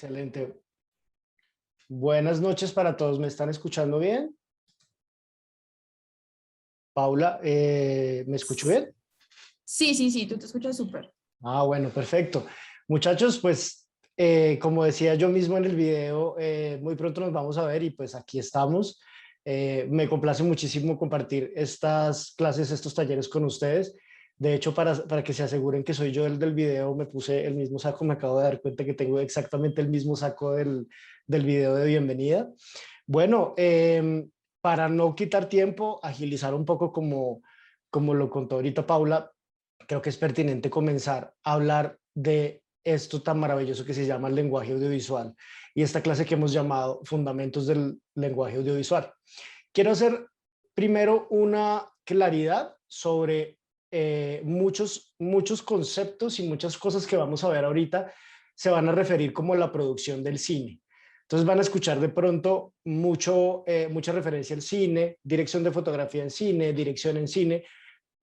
Excelente. Buenas noches para todos. ¿Me están escuchando bien? Paula, ¿me escucho bien? Sí, sí, sí, tú te escuchas súper. Ah, bueno, perfecto. Muchachos, pues como decía yo mismo en el video, muy pronto nos vamos a ver y pues aquí estamos. Me complace muchísimo compartir estas clases, estos talleres con ustedes. De hecho, para que se aseguren que soy yo el del video, me puse el mismo saco. Me acabo de dar cuenta que tengo exactamente el mismo saco del video de bienvenida. Bueno, para no quitar tiempo, agilizar un poco como lo contó ahorita Paula, creo que es pertinente comenzar a hablar de esto tan maravilloso que se llama el lenguaje audiovisual y esta clase que hemos llamado Fundamentos del Lenguaje Audiovisual. Quiero hacer primero una claridad sobre muchos conceptos y muchas cosas que vamos a ver ahorita se van a referir como la producción del cine. Entonces van a escuchar de pronto mucha referencia al cine, dirección de fotografía en cine, dirección en cine,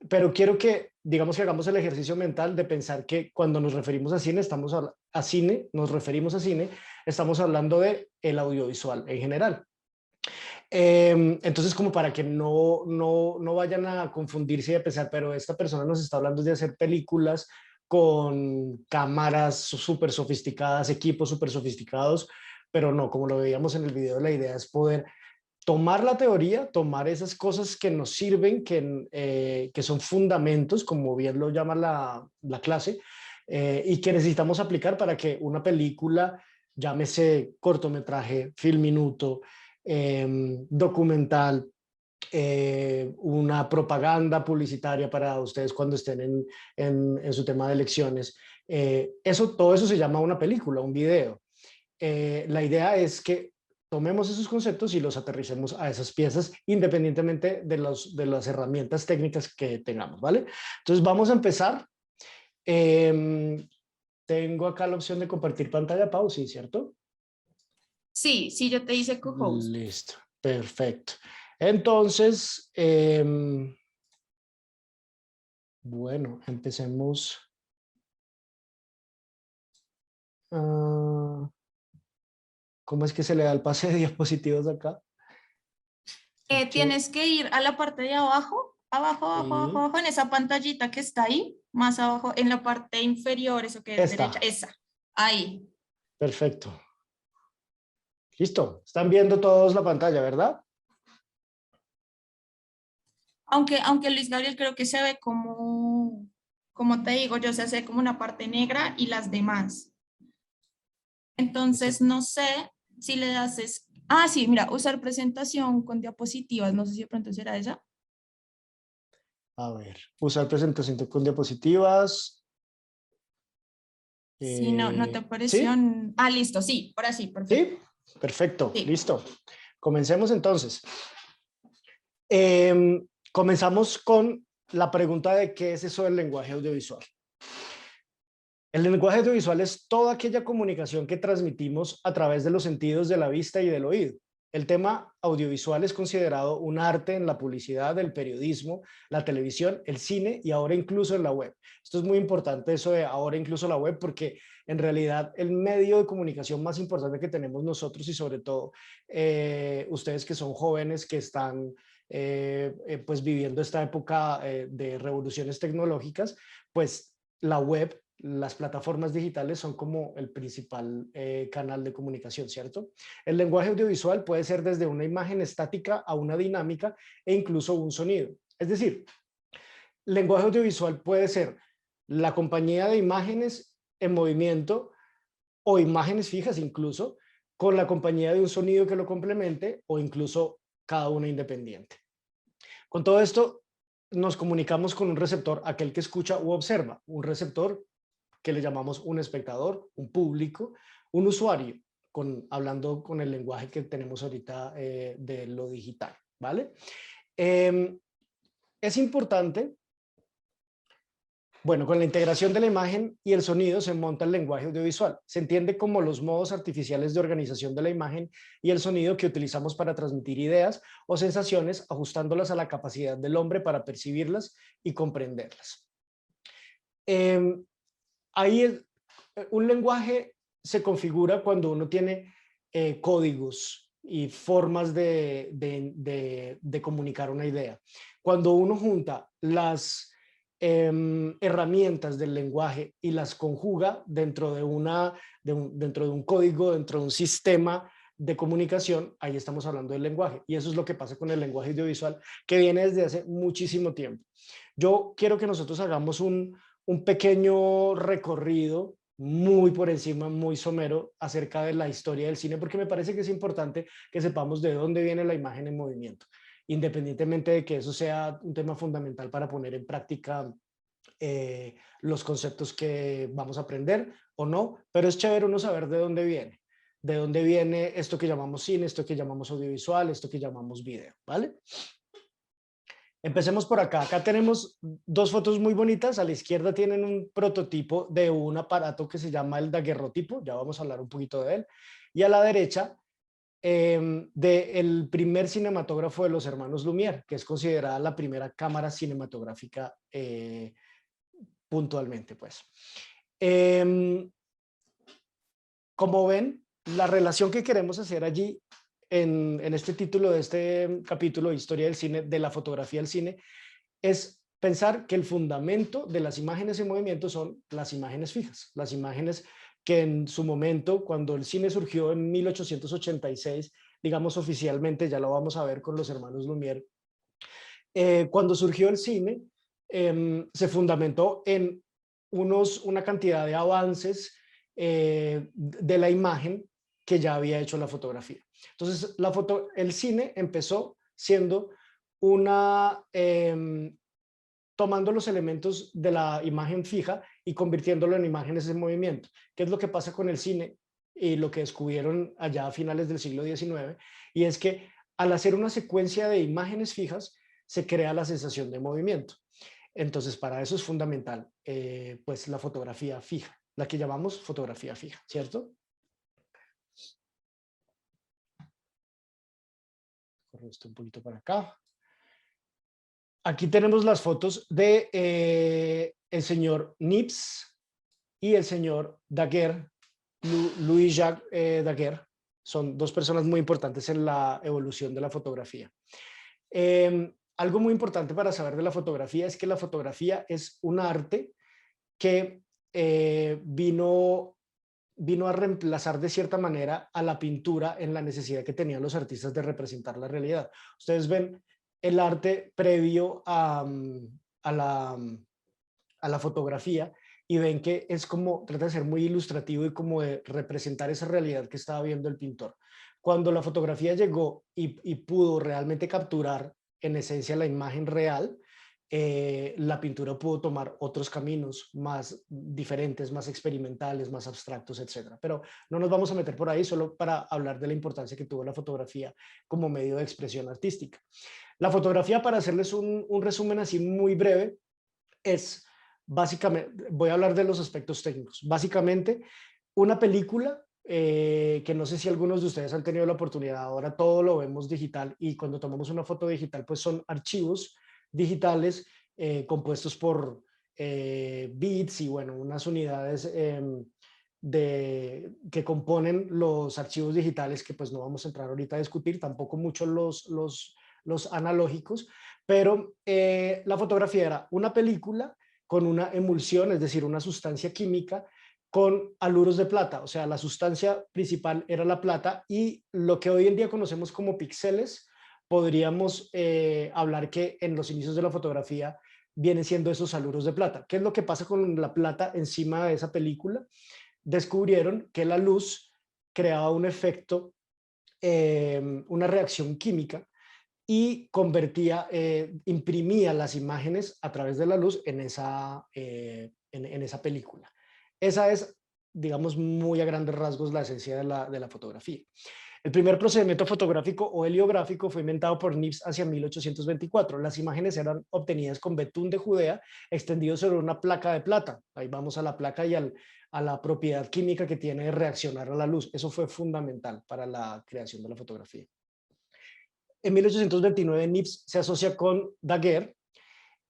pero quiero que, digamos que hagamos el ejercicio mental de pensar que cuando nos referimos a cine, nos referimos a cine, estamos hablando de el audiovisual en general. Entonces, como para que no vayan a confundirse y a pensar, pero esta persona nos está hablando de hacer películas con cámaras súper sofisticadas, equipos súper sofisticados, pero no, como lo veíamos en el video, la idea es poder tomar la teoría, tomar esas cosas que nos sirven, que son fundamentos, como bien lo llama la clase, y que necesitamos aplicar para que una película, llámese cortometraje, film minuto, documental, una propaganda publicitaria para ustedes cuando estén en su tema de elecciones, todo eso se llama una película, un video. La idea es que tomemos esos conceptos y los aterricemos a esas piezas independientemente de las herramientas técnicas que tengamos, ¿vale? Entonces vamos a empezar. Tengo acá la opción de compartir pantalla, Pau, sí, ¿cierto? Sí, sí, yo te hice co-host. Listo, perfecto. Entonces, bueno, empecemos. ¿Cómo es que se le da el pase de diapositivas acá? Tienes que ir a la parte de abajo, abajo, abajo, abajo, Sí, abajo, en esa pantallita que está ahí, más abajo, en la parte inferior, eso que es derecha, está, esa, ahí. perfecto. Listo, están viendo todos la pantalla, ¿verdad? Aunque Luis Gabriel creo que se ve como te digo, yo sé, hace como una parte negra y las demás. Listo. Entonces, no sé si le das, ah, sí, mira, usar presentación con diapositivas, no sé si de pronto será esa. A ver, usar presentación con diapositivas. Sí, no, no te apareció. ¿Sí? Ah, listo, sí, ahora sí, perfecto. ¿Sí? Perfecto, Sí. listo. Comencemos entonces. Comenzamos con la pregunta de qué es eso del lenguaje audiovisual. El lenguaje audiovisual es toda aquella comunicación que transmitimos a través de los sentidos de la vista y del oído. El tema audiovisual es considerado un arte en la publicidad, el periodismo, la televisión, el cine y ahora incluso en la web. Esto es muy importante, eso de ahora incluso la web, porque en realidad el medio de comunicación más importante que tenemos nosotros y sobre todo ustedes que son jóvenes que están pues viviendo esta época de revoluciones tecnológicas, pues la web, las plataformas digitales son como el principal canal de comunicación, ¿cierto? El lenguaje audiovisual puede ser desde una imagen estática a una dinámica e incluso un sonido. Es decir, lenguaje audiovisual puede ser la compañía de imágenes en movimiento o imágenes fijas incluso, con la compañía de un sonido que lo complemente o incluso cada una independiente. Con todo esto, nos comunicamos con un receptor, aquel que escucha u observa, un receptor que le llamamos un espectador, un público, un usuario, hablando con el lenguaje que tenemos ahorita de lo digital, ¿vale? Es importante, bueno, con la integración de la imagen y el sonido se monta el lenguaje audiovisual. Se entiende como los modos artificiales de organización de la imagen y el sonido que utilizamos para transmitir ideas o sensaciones, ajustándolas a la capacidad del hombre para percibirlas y comprenderlas. Ahí un lenguaje se configura cuando uno tiene códigos y formas de comunicar una idea. Cuando uno junta las herramientas del lenguaje y las conjuga dentro de dentro de un código, dentro de un sistema de comunicación, ahí estamos hablando del lenguaje. Y eso es lo que pasa con el lenguaje audiovisual, que viene desde hace muchísimo tiempo. Yo quiero que nosotros hagamos un pequeño recorrido muy por encima, muy somero, acerca de la historia del cine, porque me parece que es importante que sepamos de dónde viene la imagen en movimiento, independientemente de que eso sea un tema fundamental para poner en práctica los conceptos que vamos a aprender o no, pero es chévere uno saber de dónde viene esto que llamamos cine, esto que llamamos audiovisual, esto que llamamos video, ¿vale? Empecemos por acá. Acá tenemos dos fotos muy bonitas. A la izquierda tienen un prototipo de un aparato que se llama el daguerrotipo. Ya vamos a hablar un poquito de él. Y a la derecha, del primer cinematógrafo de los hermanos Lumière, que es considerada la primera cámara cinematográfica puntualmente, pues. Como ven, la relación que queremos hacer allí en este título de este capítulo de Historia del Cine, de la fotografía del cine, es pensar que el fundamento de las imágenes en movimiento son las imágenes fijas, las imágenes que en su momento, cuando el cine surgió en 1886, digamos oficialmente, ya lo vamos a ver con los hermanos Lumière, cuando surgió el cine, se fundamentó en una cantidad de avances de la imagen que ya había hecho la fotografía. Entonces, el cine empezó siendo tomando los elementos de la imagen fija y convirtiéndolo en imágenes en movimiento. ¿Qué es lo que pasa con el cine y lo que descubrieron allá a finales del siglo XIX? Y es que al hacer una secuencia de imágenes fijas, se crea la sensación de movimiento. Entonces, para eso es fundamental, pues, la fotografía fija, la que llamamos fotografía fija, ¿cierto? Corro esto un poquito para acá. Aquí tenemos las fotos de el señor Niepce y el señor Daguerre, Louis-Jacques Daguerre. Son dos personas muy importantes en la evolución de la fotografía. Algo muy importante para saber de la fotografía es que la fotografía es un arte que vino a reemplazar de cierta manera a la pintura en la necesidad que tenían los artistas de representar la realidad. Ustedes ven el arte previo a la fotografía y ven que es como, trata de ser muy ilustrativo y como de representar esa realidad que estaba viendo el pintor. Cuando la fotografía llegó y pudo realmente capturar en esencia la imagen real, la pintura pudo tomar otros caminos más diferentes, más experimentales, más abstractos, etcétera. Pero no nos vamos a meter por ahí, solo para hablar de la importancia que tuvo la fotografía como medio de expresión artística. La fotografía, para hacerles un resumen así muy breve, es básicamente, voy a hablar de los aspectos técnicos, básicamente una película, que no sé si algunos de ustedes han tenido la oportunidad, ahora todo lo vemos digital y cuando tomamos una foto digital pues son archivos digitales compuestos por bits y bueno, unas unidades que componen los archivos digitales que pues no vamos a entrar ahorita a discutir, tampoco mucho los analógicos, pero la fotografía era una película con una emulsión, es decir, una sustancia química con haluros de plata, o sea, la sustancia principal era la plata y lo que hoy en día conocemos como píxeles, podríamos hablar que en los inicios de la fotografía vienen siendo esos haluros de plata. ¿Qué es lo que pasa con la plata encima de esa película? Descubrieron que la luz creaba un efecto, una reacción química y imprimía las imágenes a través de la luz en esa película. Esa es, digamos, muy a grandes rasgos la esencia de la fotografía. El primer procedimiento fotográfico o heliográfico fue inventado por Niepce hacia 1824. Las imágenes eran obtenidas con betún de Judea extendido sobre una placa de plata. Ahí vamos a la placa y a la propiedad química que tiene de reaccionar a la luz. Eso fue fundamental para la creación de la fotografía. En 1829 Niepce se asocia con Daguerre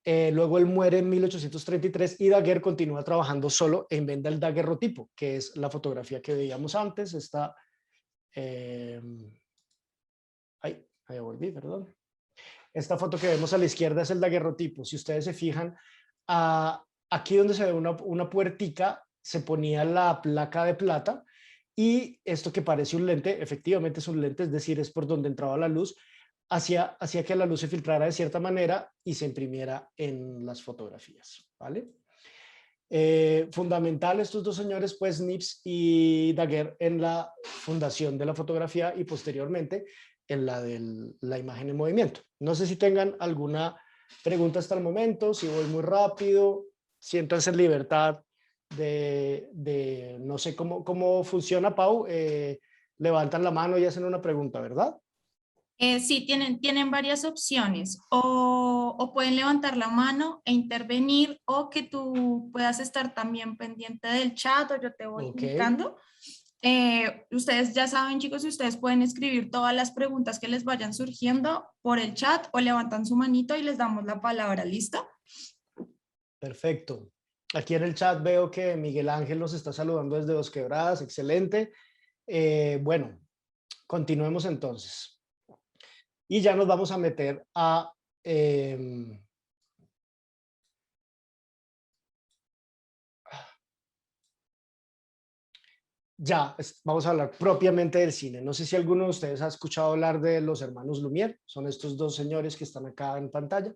Luego él muere en 1833 y Daguerre continúa trabajando solo e inventa el daguerrotipo, que es la fotografía que veíamos antes. Esta, ahí volví, perdón. Esta foto que vemos a la izquierda es el daguerrotipo. Si ustedes se fijan, aquí donde se ve una puertica, se ponía la placa de plata y esto que parece un lente, efectivamente es un lente, es decir, es por donde entraba la luz, hacía que la luz se filtrara de cierta manera y se imprimiera en las fotografías, ¿vale? Fundamental estos dos señores, pues Nips y Daguerre, en la fundación de la fotografía y posteriormente en la de la imagen en movimiento. No sé si tengan alguna pregunta hasta el momento, si voy muy rápido, siéntanse en libertad de no sé cómo funciona, Pau, levantan la mano y hacen una pregunta, ¿verdad? Sí, tienen varias opciones. O pueden levantar la mano e intervenir, o que tú puedas estar también pendiente del chat, o yo te voy Ok, indicando. Ustedes ya saben, chicos, si ustedes pueden escribir todas las preguntas que les vayan surgiendo por el chat, o levantan su manito y les damos la palabra. ¿Listo? perfecto. Aquí en el chat veo que Miguel Ángel nos está saludando desde Dos Quebradas, excelente. Bueno, continuemos entonces. Y ya nos vamos a meter a... vamos a hablar propiamente del cine. No sé si alguno de ustedes ha escuchado hablar de los hermanos Lumière. Son estos dos señores que están acá en pantalla.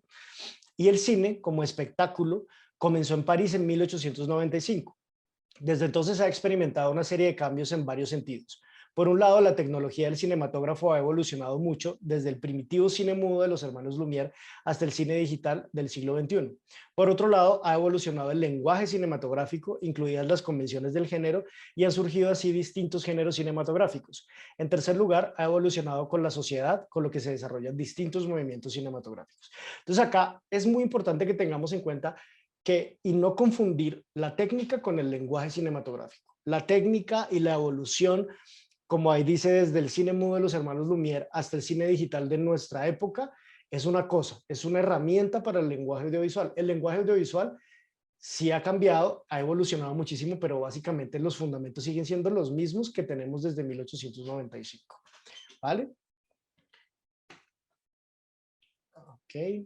Y el cine, como espectáculo, comenzó en París en 1895. Desde entonces ha experimentado una serie de cambios en varios sentidos. Por un lado, la tecnología del cinematógrafo ha evolucionado mucho, desde el primitivo cine mudo de los hermanos Lumière hasta el cine digital del siglo XXI. Por otro lado, ha evolucionado el lenguaje cinematográfico, incluidas las convenciones del género, y han surgido así distintos géneros cinematográficos. En tercer lugar, ha evolucionado con la sociedad, con lo que se desarrollan distintos movimientos cinematográficos. Entonces acá es muy importante que tengamos en cuenta y no confundir la técnica con el lenguaje cinematográfico. La técnica y la evolución, como ahí dice, desde el cine mudo de los hermanos Lumière hasta el cine digital de nuestra época, es una cosa, es una herramienta para el lenguaje audiovisual. El lenguaje audiovisual sí ha cambiado, ha evolucionado muchísimo, pero básicamente los fundamentos siguen siendo los mismos que tenemos desde 1895. ¿Vale? Ok.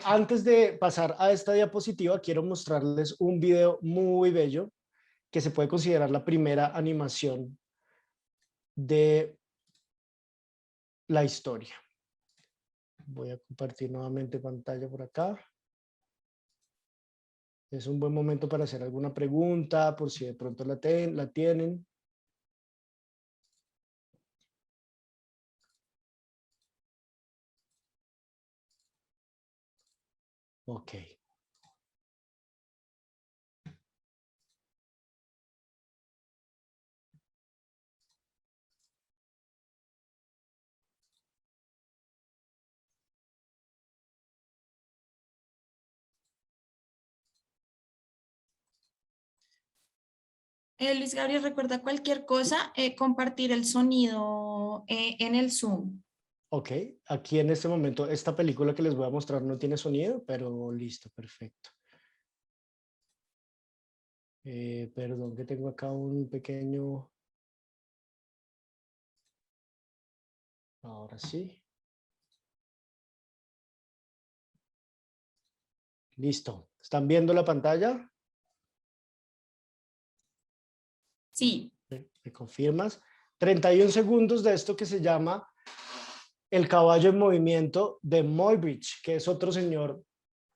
Antes de pasar a esta diapositiva, quiero mostrarles un video muy bello que se puede considerar la primera animación de la historia. Voy a compartir nuevamente pantalla por acá. Es un buen momento para hacer alguna pregunta, por si de pronto la tienen. Ok. Luis Gabriel, recuerda cualquier cosa, compartir el sonido en el Zoom. Ok, aquí en este momento esta película que les voy a mostrar no tiene sonido, pero listo, perfecto. Perdón que tengo acá un pequeño... Ahora sí. Listo. ¿Están viendo la pantalla? Sí. ¿Me confirmas? 31 segundos de esto que se llama El caballo en movimiento de Muybridge, que es otro señor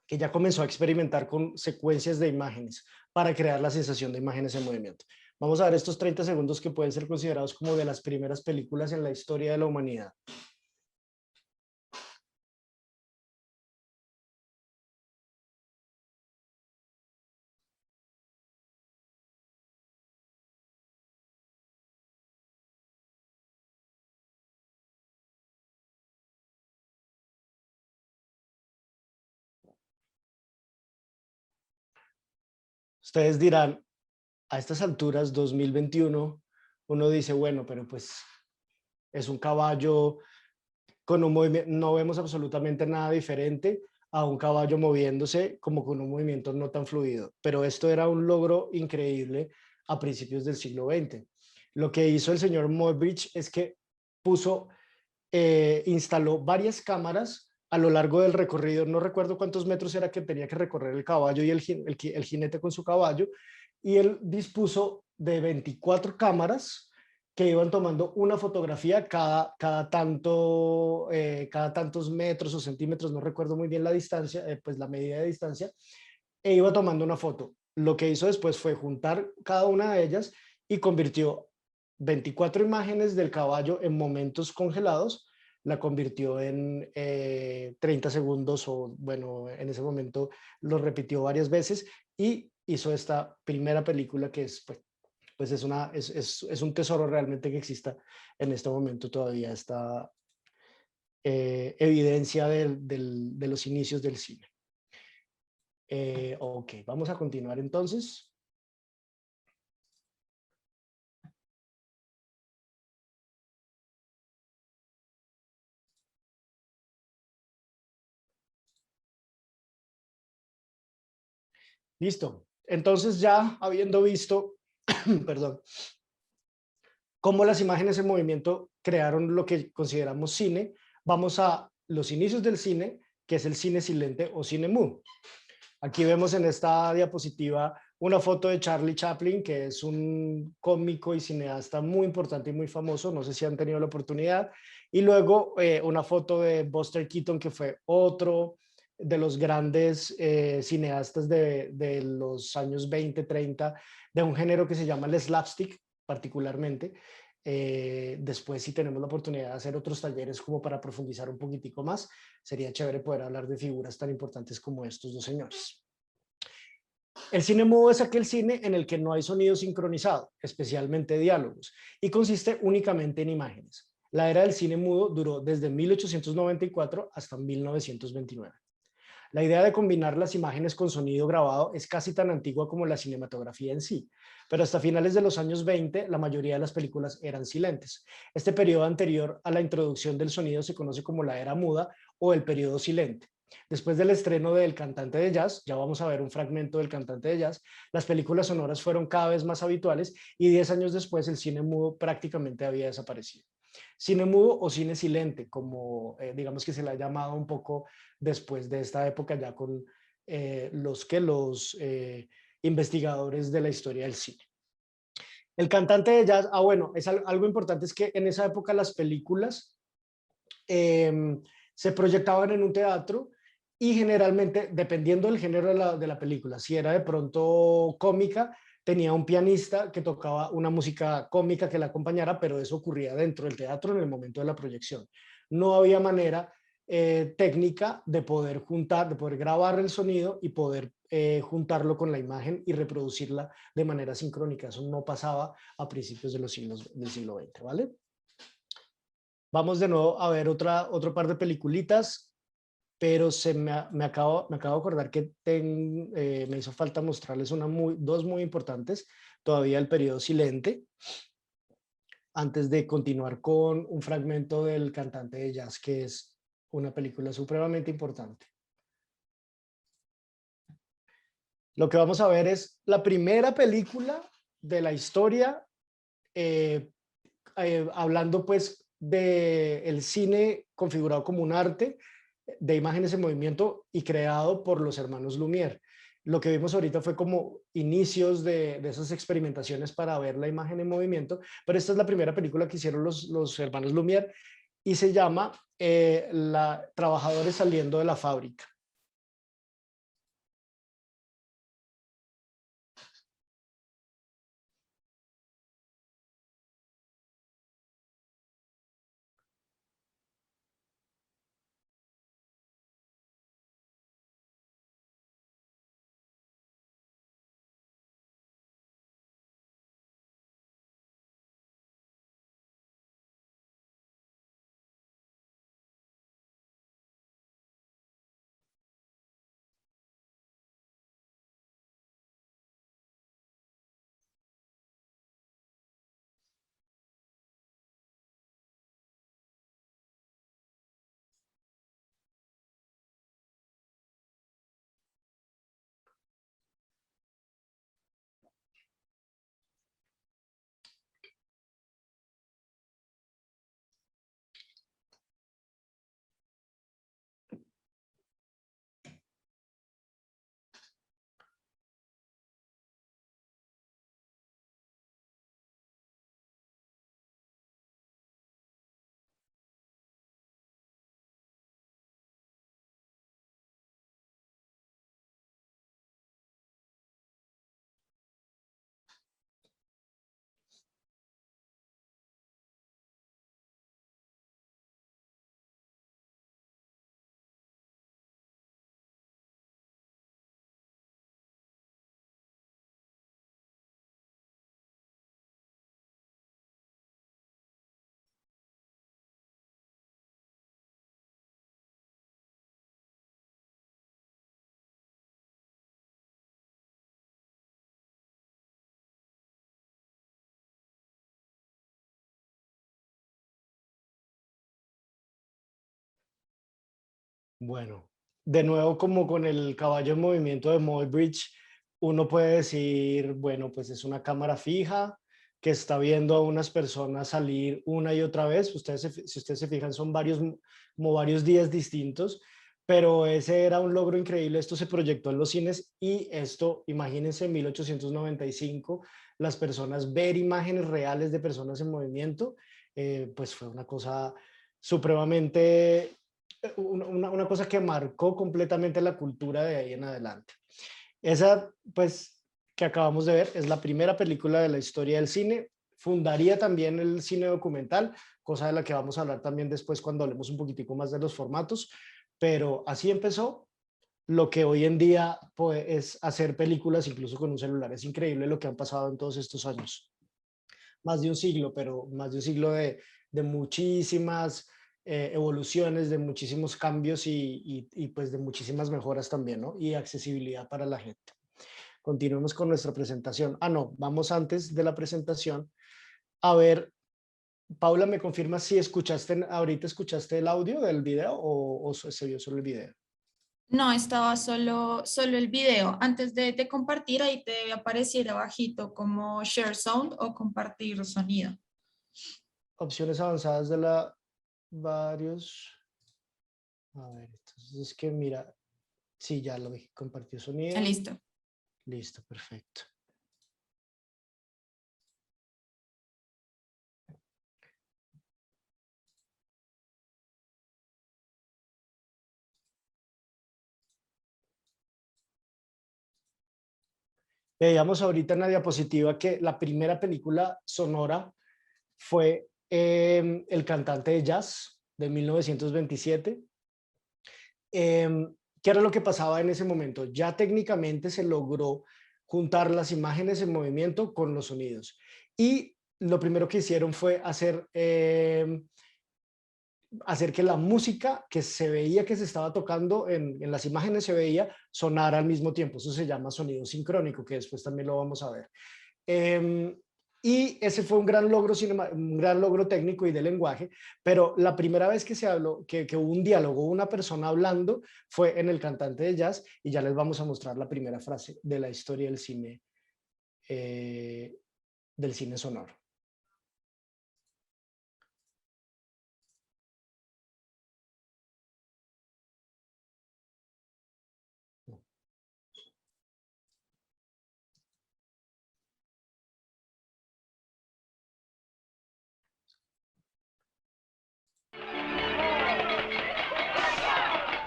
que ya comenzó a experimentar con secuencias de imágenes para crear la sensación de imágenes en movimiento. Vamos a ver estos 30 segundos que pueden ser considerados como de las primeras películas en la historia de la humanidad. Ustedes dirán, a estas alturas, 2021, uno dice, bueno, pero pues es un caballo con un movimiento, no vemos absolutamente nada diferente. a un caballo moviéndose como con un movimiento no tan fluido. Pero esto era un logro increíble a principios del siglo XX. Lo que hizo el señor Muybridge es que instaló varias cámaras a lo largo del recorrido. No recuerdo cuántos metros era que tenía que recorrer el caballo y el jinete con su caballo, y él dispuso de 24 cámaras que iban tomando una fotografía cada tantos metros o centímetros, no recuerdo muy bien la distancia, pues la medida de distancia, e iba tomando una foto. Lo que hizo después fue juntar cada una de ellas y convirtió 24 imágenes del caballo en momentos congelados, la convirtió en 30 segundos, o bueno, en ese momento lo repitió varias veces y hizo esta primera película que es, pues es un tesoro realmente que exista en este momento todavía, esta evidencia de los inicios del cine. Ok, vamos a continuar entonces. Listo. Entonces ya habiendo visto, perdón, cómo las imágenes en movimiento crearon lo que consideramos cine, vamos a los inicios del cine, que es el cine silente o cine mudo. Aquí vemos en esta diapositiva una foto de Charlie Chaplin, que es un cómico y cineasta muy importante y muy famoso, no sé si han tenido la oportunidad, y luego una foto de Buster Keaton, que fue otro de los grandes cineastas de los años 20, 30, de un género que se llama el slapstick, particularmente. Después, si tenemos la oportunidad de hacer otros talleres como para profundizar un poquitico más, sería chévere poder hablar de figuras tan importantes como estos dos señores. El cine mudo es aquel cine en el que no hay sonido sincronizado, especialmente diálogos, y consiste únicamente en imágenes. La era del cine mudo duró desde 1894 hasta 1929. La idea de combinar las imágenes con sonido grabado es casi tan antigua como la cinematografía en sí, pero hasta finales de los años 20 la mayoría de las películas eran silentes. Este periodo anterior a la introducción del sonido se conoce como la era muda o el periodo silente. Después del estreno del Cantante de Jazz, ya vamos a ver un fragmento del Cantante de Jazz, las películas sonoras fueron cada vez más habituales y 10 años después el cine mudo prácticamente había desaparecido. Cine mudo o cine silente, como digamos que se le ha llamado un poco después de esta época, ya con los investigadores de la historia del cine. El Cantante de Jazz, bueno, es algo importante, es que en esa época las películas se proyectaban en un teatro y generalmente, dependiendo del género de la película, si era de pronto cómica, tenía un pianista que tocaba una música cómica que la acompañara, pero eso ocurría dentro del teatro en el momento de la proyección. No había manera técnica de poder juntar, de poder grabar el sonido y poder juntarlo con la imagen y reproducirla de manera sincrónica. Eso no pasaba a principios de del siglo XX, ¿vale? Vamos de nuevo a ver otro par de peliculitas, pero me acabo de acordar que me hizo falta mostrarles dos muy importantes, todavía el periodo silente, antes de continuar con un fragmento del Cantante de Jazz, que es una película supremamente importante. Lo que vamos a ver es la primera película de la historia, hablando pues del cine configurado como un arte de imágenes en movimiento y creado por los hermanos Lumière. Lo que vimos ahorita fue como inicios de esas experimentaciones para ver la imagen en movimiento, pero esta es la primera película que hicieron los hermanos Lumière y se llama Trabajadores saliendo de la fábrica. Bueno, de nuevo como con el caballo en movimiento de Muybridge, uno puede decir, bueno, pues es una cámara fija que está viendo a unas personas salir una y otra vez. Si ustedes se fijan, son como varios días distintos, pero ese era un logro increíble. Esto se proyectó en los cines y esto, imagínense, en 1895, las personas ver imágenes reales de personas en movimiento, pues fue una cosa supremamente una cosa que marcó completamente la cultura de ahí en adelante. Esa, pues, que acabamos de ver, es la primera película de la historia del cine. Fundaría también el cine documental, cosa de la que vamos a hablar también después cuando hablemos un poquitico más de los formatos, pero así empezó lo que hoy en día pues, es hacer películas incluso con un celular. Es increíble lo que han pasado en todos estos años. Más de un siglo, pero más de un siglo de muchísimas evoluciones, de muchísimos cambios y pues de muchísimas mejoras también, ¿no? Y accesibilidad para la gente. Continuemos con nuestra presentación. Ah, no, vamos antes de la presentación a ver, Paula, ¿me confirmas si ahorita escuchaste el audio del video o se vio solo el video? No, estaba solo el video. Antes de compartir, ahí te debe aparecer abajito como share sound o compartir sonido. Opciones avanzadas de la varios. A ver, entonces es que mira, sí, ya lo vi, compartió Ah, sonido. listo. Listo, perfecto. Veíamos ahorita en la diapositiva que la primera película sonora fue El cantante de jazz de 1927. ¿Qué era lo que pasaba en ese momento? Ya técnicamente se logró juntar las imágenes en movimiento con los sonidos. Y lo primero que hicieron fue hacer que la música que se veía que se estaba tocando en las imágenes se veía sonar al mismo tiempo. Eso se llama sonido sincrónico, que después también lo vamos a ver. Y ese fue un gran logro, un gran logro técnico y de lenguaje, pero la primera vez que se habló, que hubo un diálogo, una persona hablando, fue en El cantante de jazz, y ya les vamos a mostrar la primera frase de la historia eh, del cine sonoro.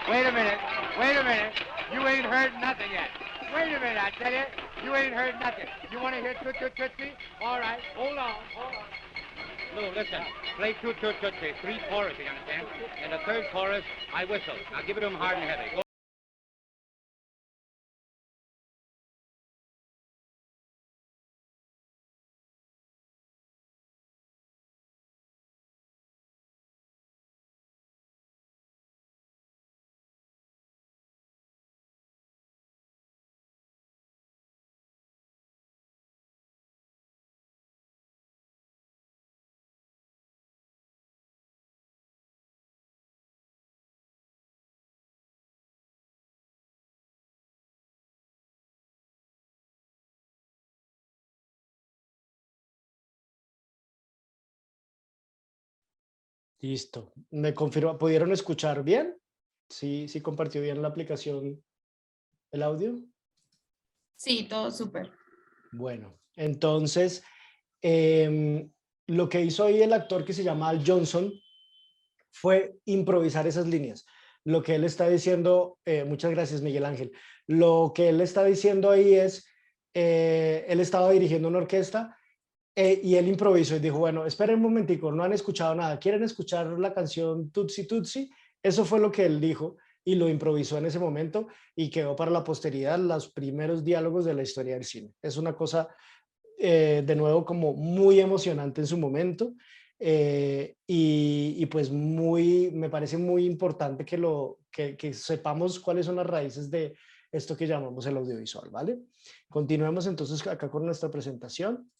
Wait a minute, wait a minute. You ain't heard nothing yet. Wait a minute, I tell you, you ain't heard nothing. You want to hear Toot Toot Tootsie? All right, hold on, hold on. Lou, listen, play Toot Toot Tootsie, 3 choruses, you understand? And the third chorus, I whistle. Now give it to him hard and heavy. Go. Listo. ¿Me confirma? ¿Pudieron escuchar bien? Sí, sí compartió bien la aplicación el audio. Sí, todo súper. Bueno, entonces, lo que hizo ahí el actor que se llama Al Johnson fue improvisar esas líneas. Lo que él está diciendo, muchas gracias Miguel Ángel, lo que él está diciendo ahí es, él estaba dirigiendo una orquesta y él improvisó y dijo, bueno, esperen un momentico, no han escuchado nada, ¿quieren escuchar la canción Tutsi Tutsi? Eso fue lo que él dijo y lo improvisó en ese momento y quedó para la posteridad los primeros diálogos de la historia del cine. Es una cosa, de nuevo, como muy emocionante en su momento. Y pues me parece muy importante que sepamos cuáles son las raíces de esto que llamamos el audiovisual, ¿vale? Continuemos entonces acá con nuestra presentación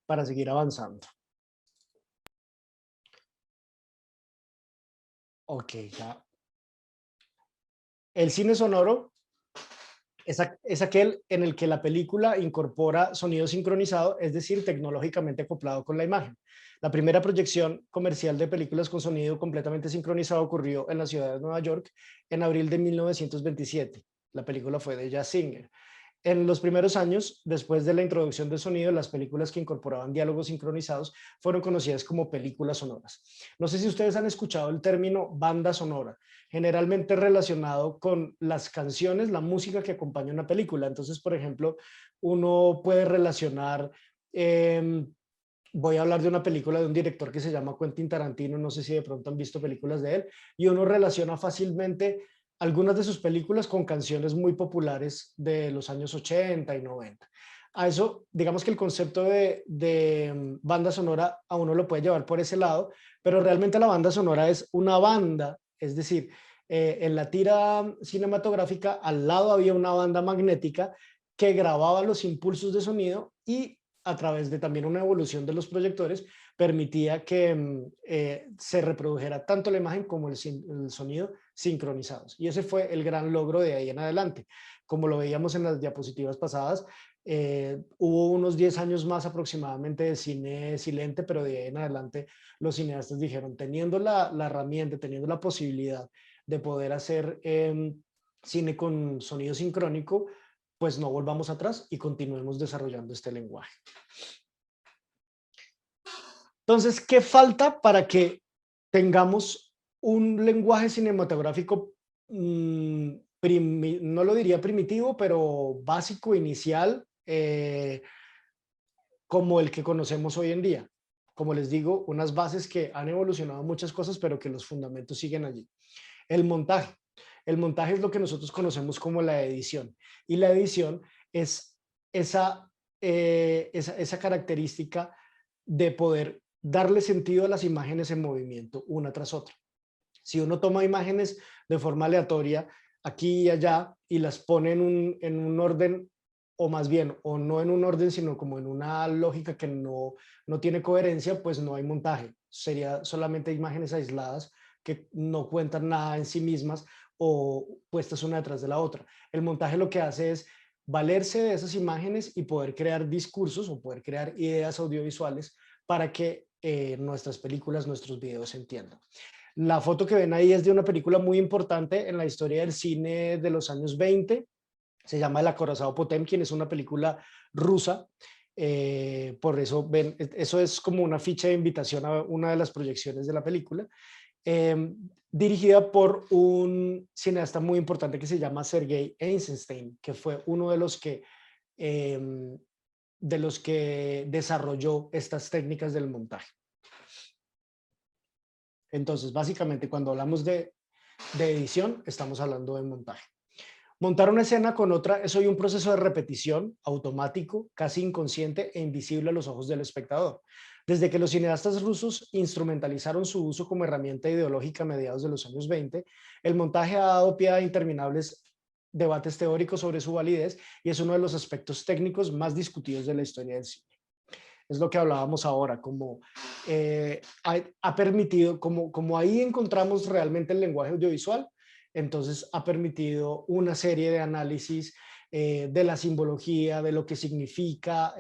para seguir avanzando. Ok, ya El cine sonoro es aquel en el que la película incorpora sonido sincronizado, es decir, tecnológicamente acoplado con la imagen. La primera proyección comercial de películas con sonido completamente sincronizado ocurrió en la ciudad de Nueva York en abril de 1927. La película fue de Jazz Singer. En los primeros años, después de la introducción del sonido, las películas que incorporaban diálogos sincronizados fueron conocidas como películas sonoras. No sé si ustedes han escuchado el término banda sonora, generalmente relacionado con las canciones, la música que acompaña una película. Entonces, por ejemplo, uno puede relacionar, voy a hablar de una película de un director que se llama Quentin Tarantino, no sé si de pronto han visto películas de él, y uno relaciona fácilmente algunas de sus películas con canciones muy populares de los años 80 y 90. A eso, digamos que el concepto de banda sonora a uno lo puede llevar por ese lado, pero realmente la banda sonora es una banda, es decir, en la tira cinematográfica al lado había una banda magnética que grababa los impulsos de sonido y a través de también una evolución de los proyectores permitía que se reprodujera tanto la imagen como el sonido sincronizados. Y ese fue el gran logro de ahí en adelante. Como lo veíamos en las diapositivas pasadas, hubo unos 10 años más aproximadamente de cine silente, pero de ahí en adelante los cineastas dijeron, teniendo la herramienta, teniendo la posibilidad de poder hacer cine con sonido sincrónico, pues no volvamos atrás y continuemos desarrollando este lenguaje. Entonces, ¿qué falta para que tengamos un lenguaje cinematográfico, no lo diría primitivo, pero básico, inicial, como el que conocemos hoy en día? Como les digo, unas bases que han evolucionado muchas cosas, pero que los fundamentos siguen allí. El montaje. El montaje es lo que nosotros conocemos como la edición. Y la edición es esa característica de poder darle sentido a las imágenes en movimiento, una tras otra. Si uno toma imágenes de forma aleatoria, aquí y allá, y las pone en un orden, o más bien, o no en un orden, sino como en una lógica que no tiene coherencia, pues no hay montaje. Sería solamente imágenes aisladas que no cuentan nada en sí mismas o puestas una detrás de la otra. El montaje lo que hace es valerse de esas imágenes y poder crear discursos o poder crear ideas audiovisuales para que nuestras películas, nuestros videos se entiendan. La foto que ven ahí es de una película muy importante en la historia del cine de los años 20. Se llama El acorazado Potemkin, es una película rusa. Por eso ven, eso es como una ficha de invitación a una de las proyecciones de la película. Dirigida por un cineasta muy importante que se llama Sergei Eisenstein, que fue uno de los que desarrolló estas técnicas del montaje. Entonces, básicamente, cuando hablamos de edición, estamos hablando de montaje. Montar una escena con otra es hoy un proceso de repetición automático, casi inconsciente e invisible a los ojos del espectador. Desde que los cineastas rusos instrumentalizaron su uso como herramienta ideológica a mediados de los años 20, el montaje ha dado pie a interminables debates teóricos sobre su validez y es uno de los aspectos técnicos más discutidos de la historia del cine. Es lo que hablábamos ahora, como ha permitido, como ahí encontramos realmente el lenguaje audiovisual, entonces ha permitido una serie de análisis de la simbología, de lo que significa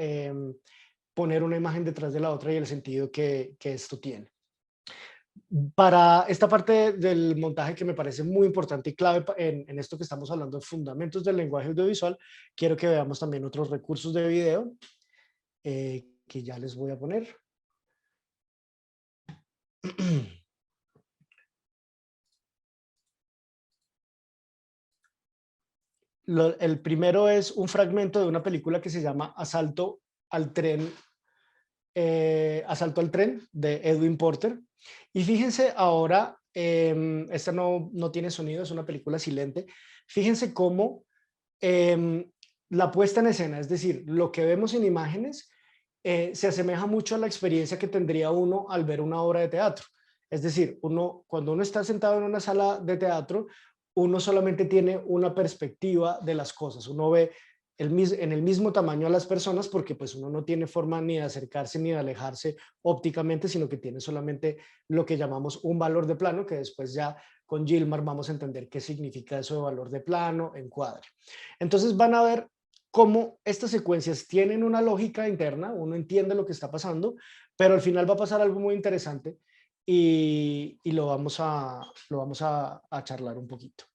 poner una imagen detrás de la otra y el sentido que esto tiene. Para esta parte del montaje que me parece muy importante y clave en esto que estamos hablando de fundamentos del lenguaje audiovisual, quiero que veamos también otros recursos de video que ya les voy a poner. El primero es un fragmento de una película que se llama Asalto al Tren de Edwin Porter. Y fíjense ahora, esta no tiene sonido, es una película silente. Fíjense cómo la puesta en escena, es decir, lo que vemos en imágenes, se asemeja mucho a la experiencia que tendría uno al ver una obra de teatro. Es decir, cuando uno está sentado en una sala de teatro, uno solamente tiene una perspectiva de las cosas. Uno ve en el mismo tamaño a las personas porque pues uno no tiene forma ni de acercarse ni de alejarse ópticamente, sino que tiene solamente lo que llamamos un valor de plano, que después ya con Gilmar vamos a entender qué significa eso de valor de plano, encuadre. Entonces van a ver cómo estas secuencias tienen una lógica interna, uno entiende lo que está pasando, pero al final va a pasar algo muy interesante y lo vamos a charlar un poquito.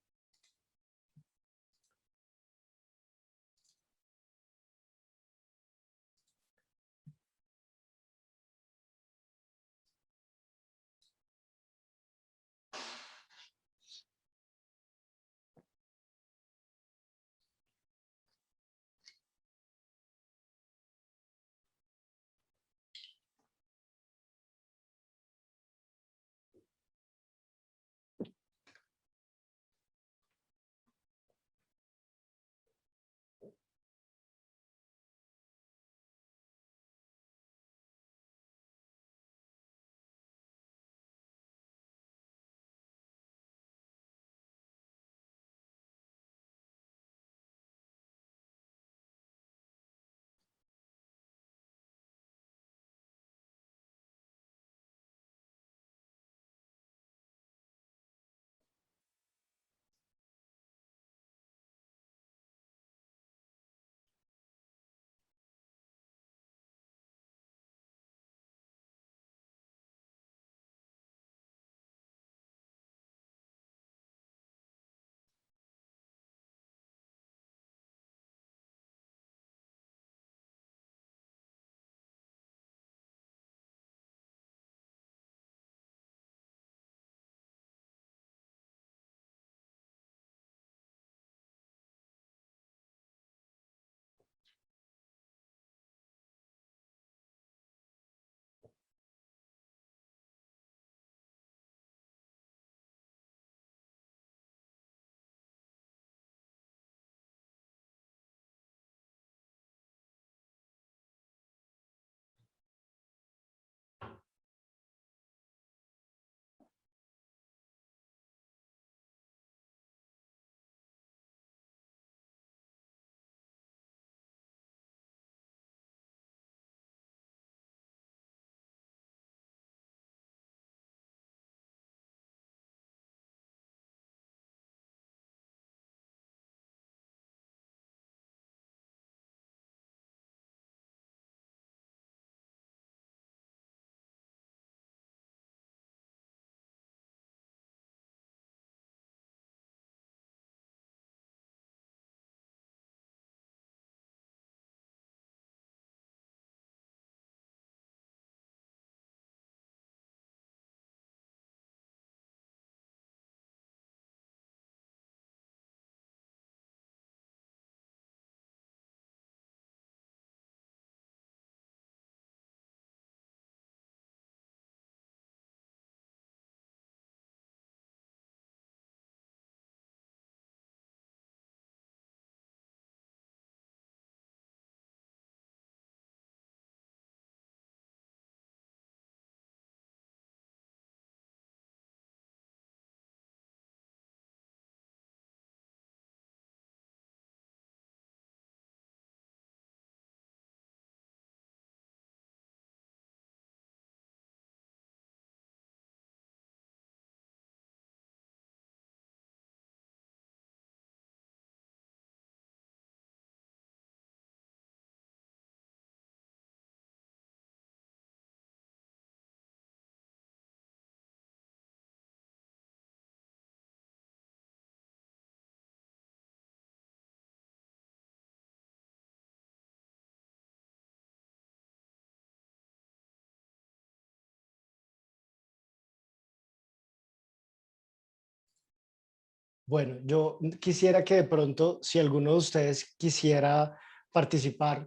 Bueno, yo quisiera que de pronto, si alguno de ustedes quisiera participar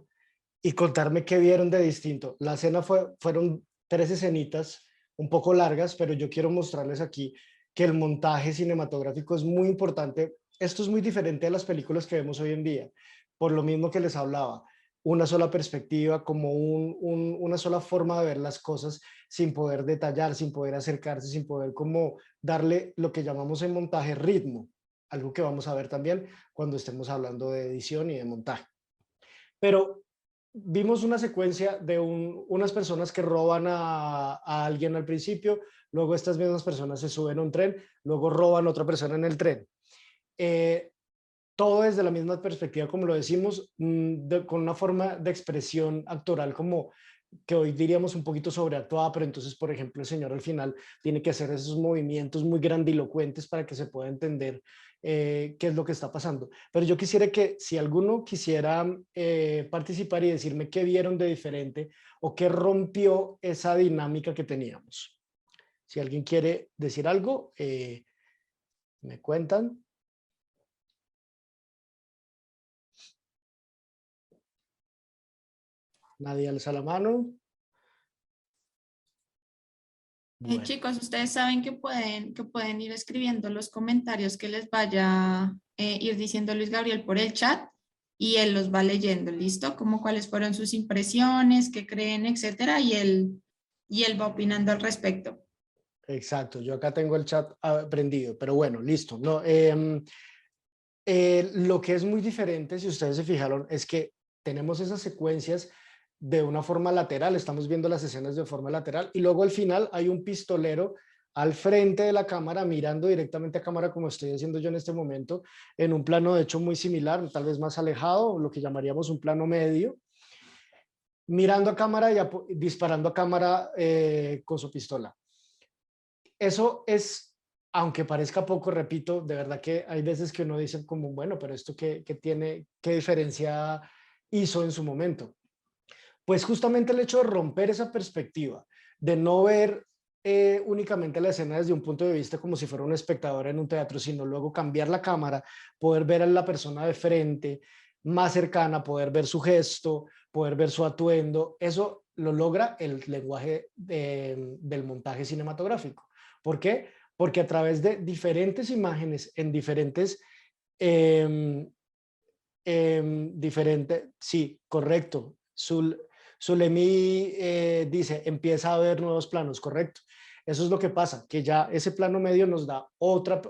y contarme qué vieron de distinto. La escena fueron 3 escenitas un poco largas, pero yo quiero mostrarles aquí que el montaje cinematográfico es muy importante. Esto es muy diferente a las películas que vemos hoy en día, por lo mismo que les hablaba, una sola perspectiva, como una sola forma de ver las cosas sin poder detallar, sin poder acercarse, sin poder como darle lo que llamamos en montaje ritmo, algo que vamos a ver también cuando estemos hablando de edición y de montaje. Pero vimos una secuencia de unas personas que roban a alguien al principio, luego estas mismas personas se suben a un tren, luego roban a otra persona en el tren. Todo desde la misma perspectiva, como lo decimos, con una forma de expresión actoral como que hoy diríamos un poquito sobreactuada, pero entonces, por ejemplo, el señor al final tiene que hacer esos movimientos muy grandilocuentes para que se pueda entender qué es lo que está pasando. Pero yo quisiera que si alguno quisiera participar y decirme qué vieron de diferente o qué rompió esa dinámica que teníamos. Si alguien quiere decir algo, me cuentan. Nadie alza la mano. Bueno. Chicos, ustedes saben que pueden ir escribiendo los comentarios que les vaya ir diciendo Luis Gabriel por el chat y él los va leyendo, ¿listo? Como cuáles fueron sus impresiones, qué creen, etcétera, y él va opinando al respecto. Exacto, yo acá tengo el chat prendido, pero bueno, listo. No, lo que es muy diferente, si ustedes se fijaron, es que tenemos esas secuencias de una forma lateral, estamos viendo las escenas de forma lateral y luego al final hay un pistolero al frente de la cámara mirando directamente a cámara como estoy haciendo yo en este momento, en un plano de hecho muy similar, tal vez más alejado, lo que llamaríamos un plano medio, mirando a cámara y disparando a cámara con su pistola. Eso es, aunque parezca poco, repito, de verdad que hay veces que uno dice como, bueno, pero esto qué diferencia hizo en su momento. Pues justamente el hecho de romper esa perspectiva, de no ver únicamente la escena desde un punto de vista como si fuera un espectador en un teatro, sino luego cambiar la cámara, poder ver a la persona de frente, más cercana, poder ver su gesto, poder ver su atuendo, eso lo logra el lenguaje del montaje cinematográfico. ¿Por qué? Porque a través de diferentes imágenes en diferentes... sí, correcto. Zulemi dice, empieza a ver nuevos planos, correcto. Eso es lo que pasa, que ya ese plano medio nos da otra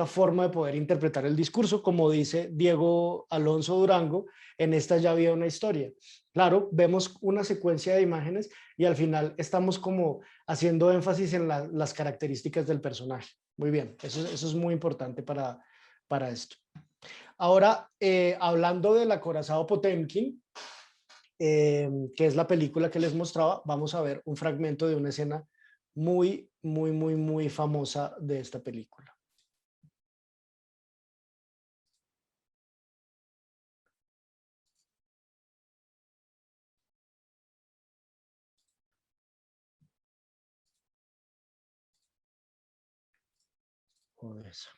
forma de poder interpretar el discurso, como dice Diego Alonso Durango, en esta ya había una historia. Claro, vemos una secuencia de imágenes y al final estamos como haciendo énfasis en las características del personaje. Muy bien, eso es muy importante para esto. Ahora, hablando del acorazado Potemkin, que es la película que les mostraba, vamos a ver un fragmento de una escena muy, muy, muy, muy famosa de esta película. Joder. Listo.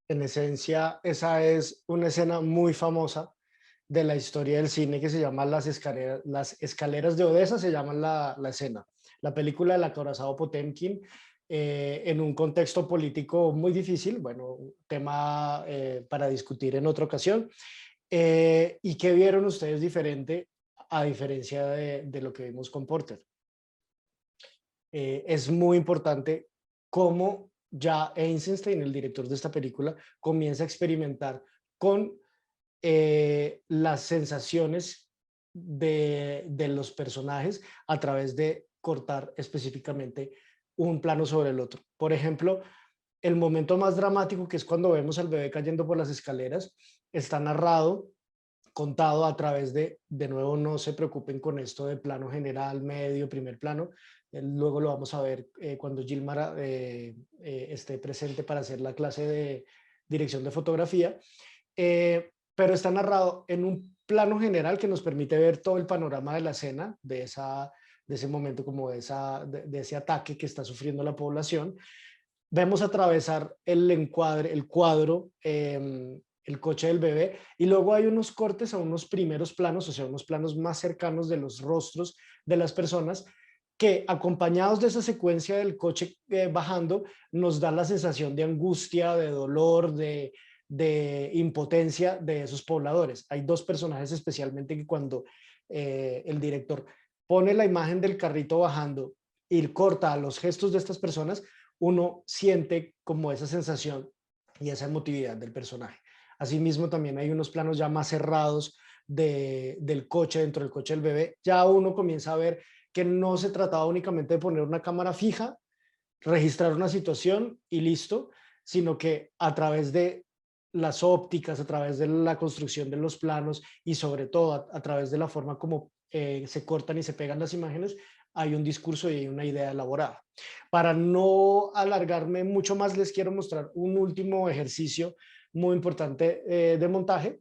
En esencia, esa es una escena muy famosa de la historia del cine que se llama Las escaleras de Odessa, se llama la escena. La película del acorazado Potemkin, en un contexto político muy difícil, bueno, tema para discutir en otra ocasión. ¿Y qué vieron ustedes diferente a diferencia de lo que vimos con Porter? Es muy importante cómo ya Eisenstein, el director de esta película, comienza a experimentar con las sensaciones de los personajes a través de cortar específicamente un plano sobre el otro. Por ejemplo, el momento más dramático, que es cuando vemos al bebé cayendo por las escaleras, está narrado, contado a través de nuevo, no se preocupen con esto de plano general, medio, primer plano. Luego lo vamos a ver cuando Gilmar esté presente para hacer la clase de dirección de fotografía. Pero está narrado en un plano general que nos permite ver todo el panorama de la escena, de ese momento, como de ese ataque que está sufriendo la población. Vemos atravesar el cuadro, el coche del bebé, y luego hay unos cortes a unos primeros planos, o sea, unos planos más cercanos de los rostros de las personas, que acompañados de esa secuencia del coche bajando, nos da la sensación de angustia, de dolor, de impotencia de esos pobladores. Hay dos personajes especialmente que cuando el director pone la imagen del carrito bajando y corta a los gestos de estas personas, uno siente como esa sensación y esa emotividad del personaje. Asimismo, también hay unos planos ya más cerrados del coche, dentro del coche del bebé. Ya uno comienza a ver que no se trataba únicamente de poner una cámara fija, registrar una situación y listo, sino que a través de las ópticas, a través de la construcción de los planos y sobre todo a través de la forma como se cortan y se pegan las imágenes, hay un discurso y hay una idea elaborada. Para no alargarme mucho más, les quiero mostrar un último ejercicio muy importante de montaje,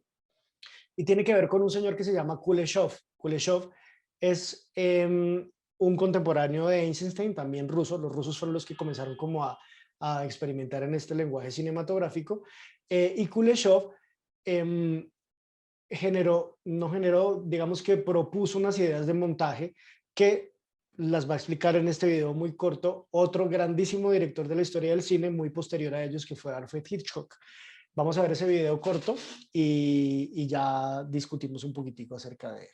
y tiene que ver con un señor que se llama Kuleshov. Kuleshov es un contemporáneo de Eisenstein, también ruso. Los rusos fueron los que comenzaron como a experimentar en este lenguaje cinematográfico, y Kuleshov digamos que propuso unas ideas de montaje que las va a explicar en este video muy corto otro grandísimo director de la historia del cine, muy posterior a ellos, que fue Alfred Hitchcock. Vamos a ver ese video corto y ya discutimos un poquitico acerca de él.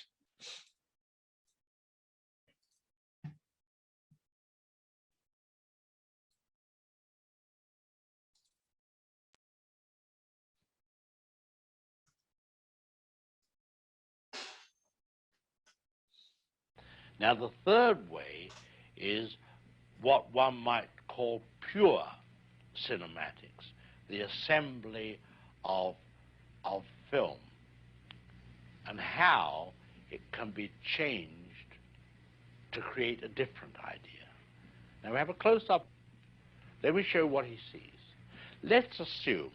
Now, the third way is what one might call pure cinematics, the assembly of film, and how it can be changed to create a different idea. Now, we have a close-up. Let me show you what he sees. Let's assume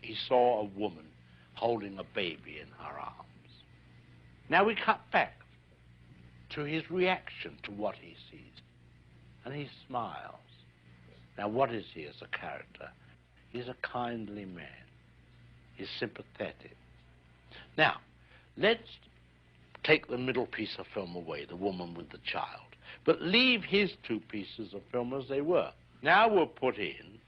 he saw a woman holding a baby in her arms. Now we cut back to his reaction to what he sees, and he smiles. Now, what is he as a character? He's a kindly man. He's sympathetic. Now, let's take the middle piece of film away, the woman with the child, but leave his two pieces of film as they were. Now we'll put in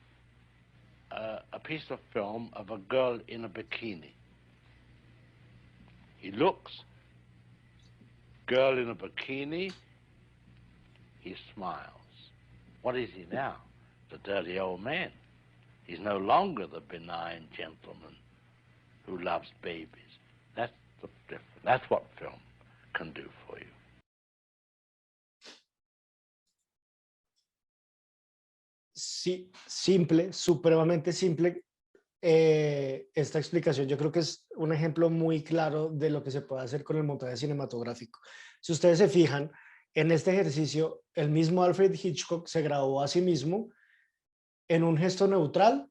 a piece of film of a girl in a bikini. He looks, girl in a bikini, he smiles. What is he now? The dirty old man. He's no longer the benign gentleman who loves babies. That's the difference. That's what film can do for you. Sí, simple, supremamente simple. Esta explicación yo creo que es un ejemplo muy claro de lo que se puede hacer con el montaje cinematográfico. Si ustedes se fijan, en este ejercicio, el mismo Alfred Hitchcock se grabó a sí mismo en un gesto neutral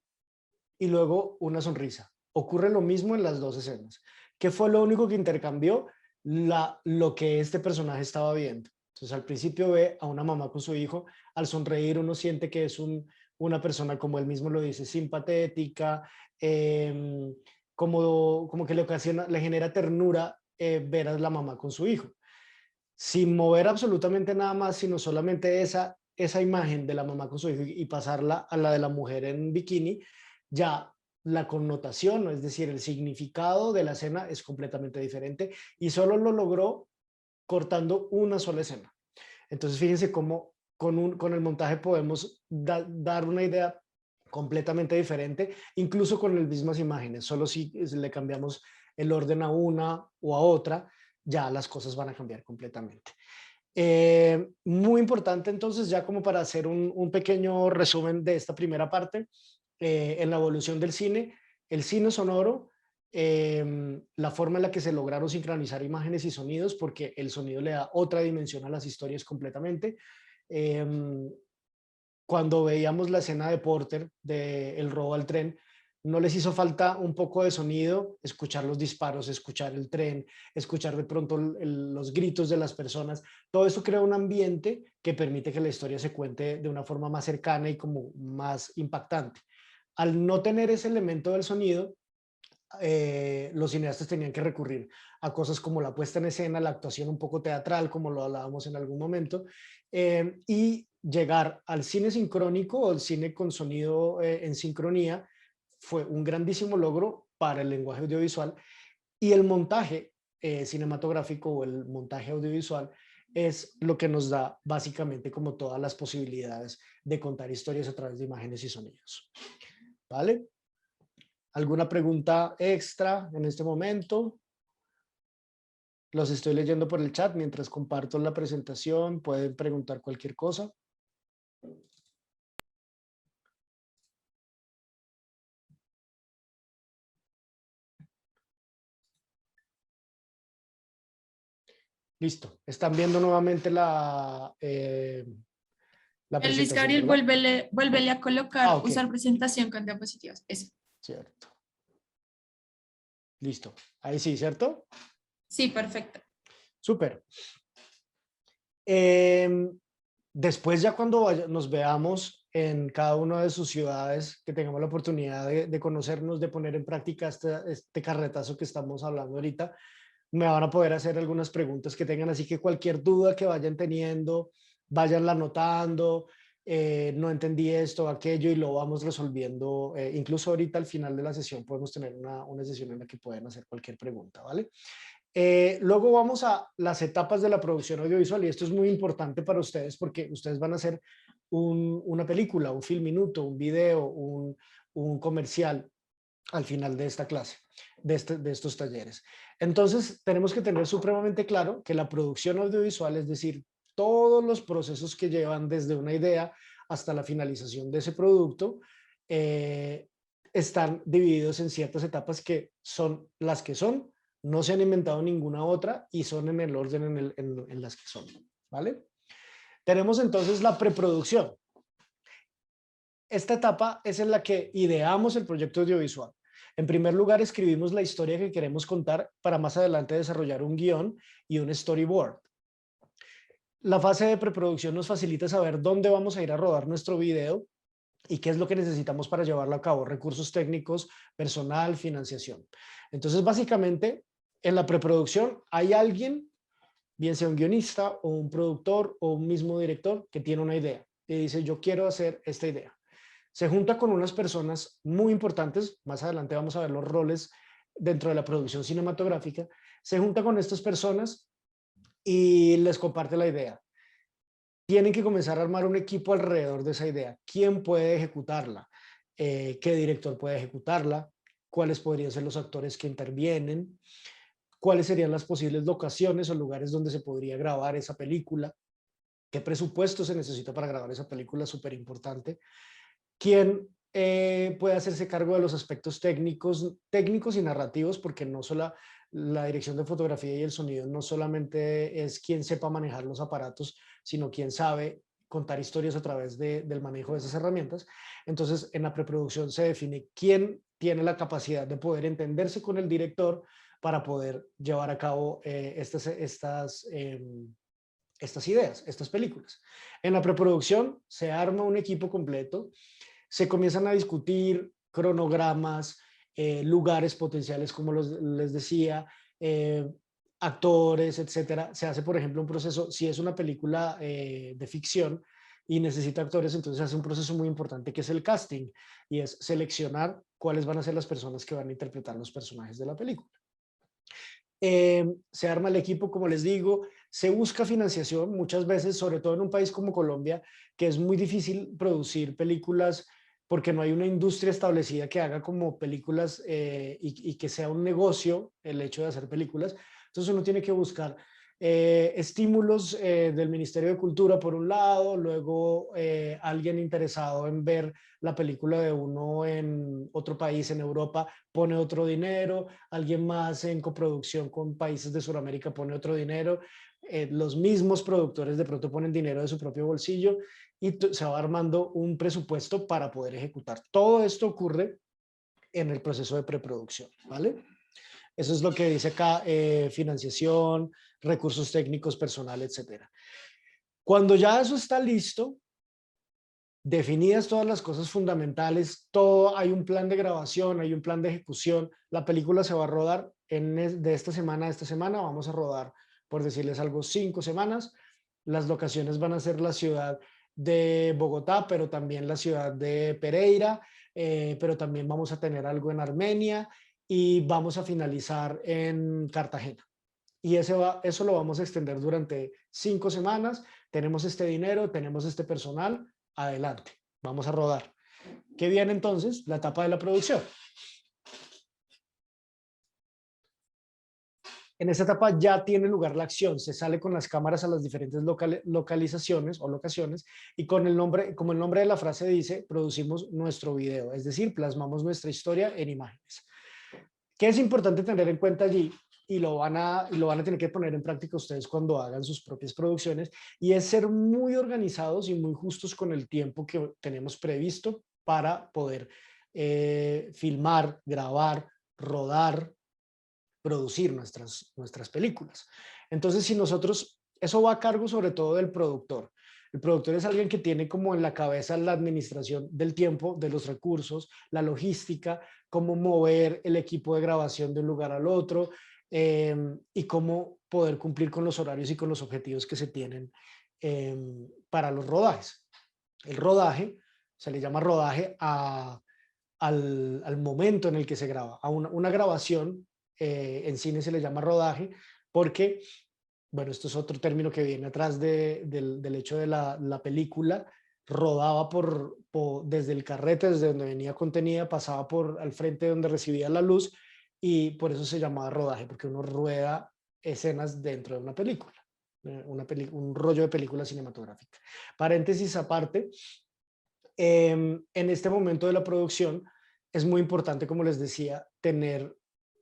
y luego una sonrisa. Ocurre lo mismo en las dos escenas. ¿Qué fue lo único que intercambió? Lo que este personaje estaba viendo. Entonces al principio ve a una mamá con su hijo, al sonreír uno siente que es una persona, como él mismo lo dice, simpatética, como que le genera ternura ver a la mamá con su hijo. Sin mover absolutamente nada más, sino solamente esa imagen de la mamá con su hijo y pasarla a la de la mujer en bikini, ya la connotación, es decir, el significado de la escena es completamente diferente y solo lo logró cortando una sola escena. Entonces, fíjense cómo con el montaje podemos dar una idea completamente diferente, incluso con las mismas imágenes, solo si le cambiamos el orden a una o a otra, ya las cosas van a cambiar completamente. Muy importante entonces, ya como para hacer un pequeño resumen de esta primera parte, en la evolución del cine, el cine sonoro, la forma en la que se lograron sincronizar imágenes y sonidos, porque el sonido le da otra dimensión a las historias completamente. Cuando veíamos la escena de Porter, de El robo al tren, no les hizo falta un poco de sonido, escuchar los disparos, escuchar el tren, escuchar de pronto los gritos de las personas. Todo eso crea un ambiente que permite que la historia se cuente de una forma más cercana y como más impactante. Al no tener ese elemento del sonido, los cineastas tenían que recurrir a cosas como la puesta en escena, la actuación un poco teatral, como lo hablábamos en algún momento, y llegar al cine sincrónico o el cine con sonido en sincronía fue un grandísimo logro para el lenguaje audiovisual, y el montaje cinematográfico o el montaje audiovisual es lo que nos da básicamente como todas las posibilidades de contar historias a través de imágenes y sonidos. ¿Vale? ¿Alguna pregunta extra en este momento? Los estoy leyendo por el chat mientras comparto la presentación. Pueden preguntar cualquier cosa. Listo. Están viendo nuevamente la presentación, Luis Gabriel, ¿verdad? vuélvele a colocar, Ok. usar presentación con diapositivas. Eso. Cierto. Listo. Ahí sí, ¿cierto? Sí, perfecto. Súper. Después ya cuando nos veamos en cada una de sus ciudades, que tengamos la oportunidad de conocernos, de poner en práctica este carretazo que estamos hablando ahorita, me van a poder hacer algunas preguntas que tengan, así que cualquier duda que vayan teniendo, vayanla anotando, no entendí esto o aquello y lo vamos resolviendo. Incluso ahorita al final de la sesión podemos tener una sesión en la que pueden hacer cualquier pregunta, ¿vale? Luego vamos a las etapas de la producción audiovisual y esto es muy importante para ustedes porque ustedes van a hacer una película, un film minuto, un video, un comercial al final de esta clase, de estos talleres. Entonces tenemos que tener supremamente claro que la producción audiovisual, es decir, todos los procesos que llevan desde una idea hasta la finalización de ese producto, están divididos en ciertas etapas que son las que son, no se han inventado ninguna otra y son en el orden en las que son, ¿vale? Tenemos entonces la preproducción. Esta etapa es en la que ideamos el proyecto audiovisual. En primer lugar, escribimos la historia que queremos contar para más adelante desarrollar un guión y un storyboard. La fase de preproducción nos facilita saber dónde vamos a ir a rodar nuestro video y qué es lo que necesitamos para llevarlo a cabo, recursos técnicos, personal, financiación. Entonces, básicamente, en la preproducción hay alguien, bien sea un guionista o un productor o un mismo director, que tiene una idea y dice, yo quiero hacer esta idea. Se junta con unas personas muy importantes, más adelante vamos a ver los roles dentro de la producción cinematográfica, se junta con estas personas y les comparte la idea. Tienen que comenzar a armar un equipo alrededor de esa idea. ¿Quién puede ejecutarla? ¿Qué director puede ejecutarla? ¿Cuáles podrían ser los actores que intervienen? ¿Cuáles serían las posibles locaciones o lugares donde se podría grabar esa película? ¿Qué presupuesto se necesita para grabar esa película? Súper importante. ¿Quién puede hacerse cargo de los aspectos técnicos y narrativos? Porque no solo la dirección de fotografía y el sonido no solamente es quien sepa manejar los aparatos, sino quien sabe contar historias a través del manejo de esas herramientas. Entonces, en la preproducción se define quién tiene la capacidad de poder entenderse con el director para poder llevar a cabo estas ideas, estas películas. En la preproducción se arma un equipo completo, se comienzan a discutir cronogramas, lugares potenciales, como les decía, actores, etcétera. Se hace, por ejemplo, un proceso, si es una película de ficción y necesita actores, entonces se hace un proceso muy importante que es el casting, y es seleccionar cuáles van a ser las personas que van a interpretar los personajes de la película. Se arma el equipo, como les digo, se busca financiación muchas veces, sobre todo en un país como Colombia, que es muy difícil producir películas porque no hay una industria establecida que haga como películas y que sea un negocio el hecho de hacer películas. Entonces uno tiene que buscar estímulos del Ministerio de Cultura por un lado, luego alguien interesado en ver la película de uno en otro país, en Europa, pone otro dinero, alguien más en coproducción con países de Sudamérica pone otro dinero, los mismos productores de pronto ponen dinero de su propio bolsillo y se va armando un presupuesto para poder ejecutar. Todo esto ocurre en el proceso de preproducción, ¿vale? Eso es lo que dice acá, financiación, recursos técnicos, personal, etcétera. Cuando ya eso está listo, definidas todas las cosas fundamentales, todo, hay un plan de grabación, hay un plan de ejecución, la película se va a rodar de esta semana a esta semana, vamos a rodar, por decirles algo, 5 semanas. Las locaciones van a ser la ciudad de Bogotá, pero también la ciudad de Pereira, pero también vamos a tener algo en Armenia y vamos a finalizar en Cartagena. Y eso lo vamos a extender durante 5 semanas. Tenemos este dinero, tenemos este personal, adelante, vamos a rodar. ¿Qué viene entonces? La etapa de la producción. En esta etapa ya tiene lugar la acción, se sale con las cámaras a las diferentes localizaciones o locaciones y con el nombre, como el nombre de la frase dice, producimos nuestro video, es decir, plasmamos nuestra historia en imágenes. ¿Qué es importante tener en cuenta allí? Y lo van a tener que poner en práctica ustedes cuando hagan sus propias producciones, y es ser muy organizados y muy justos con el tiempo que tenemos previsto para poder filmar, grabar, rodar, producir nuestras películas. Entonces, si nosotros, eso va a cargo sobre todo del productor. El productor es alguien que tiene como en la cabeza la administración del tiempo, de los recursos, la logística, cómo mover el equipo de grabación de un lugar al otro, y cómo poder cumplir con los horarios y con los objetivos que se tienen para los rodajes. El rodaje, se le llama rodaje al momento en el que se graba. A una grabación en cine se le llama rodaje porque, bueno, esto es otro término que viene atrás del hecho de la película, rodaba desde el carrete, desde donde venía contenida, pasaba al frente donde recibía la luz, y por eso se llamaba rodaje, porque uno rueda escenas dentro de una película, un rollo de película cinematográfica. Paréntesis aparte, en este momento de la producción es muy importante, como les decía, tener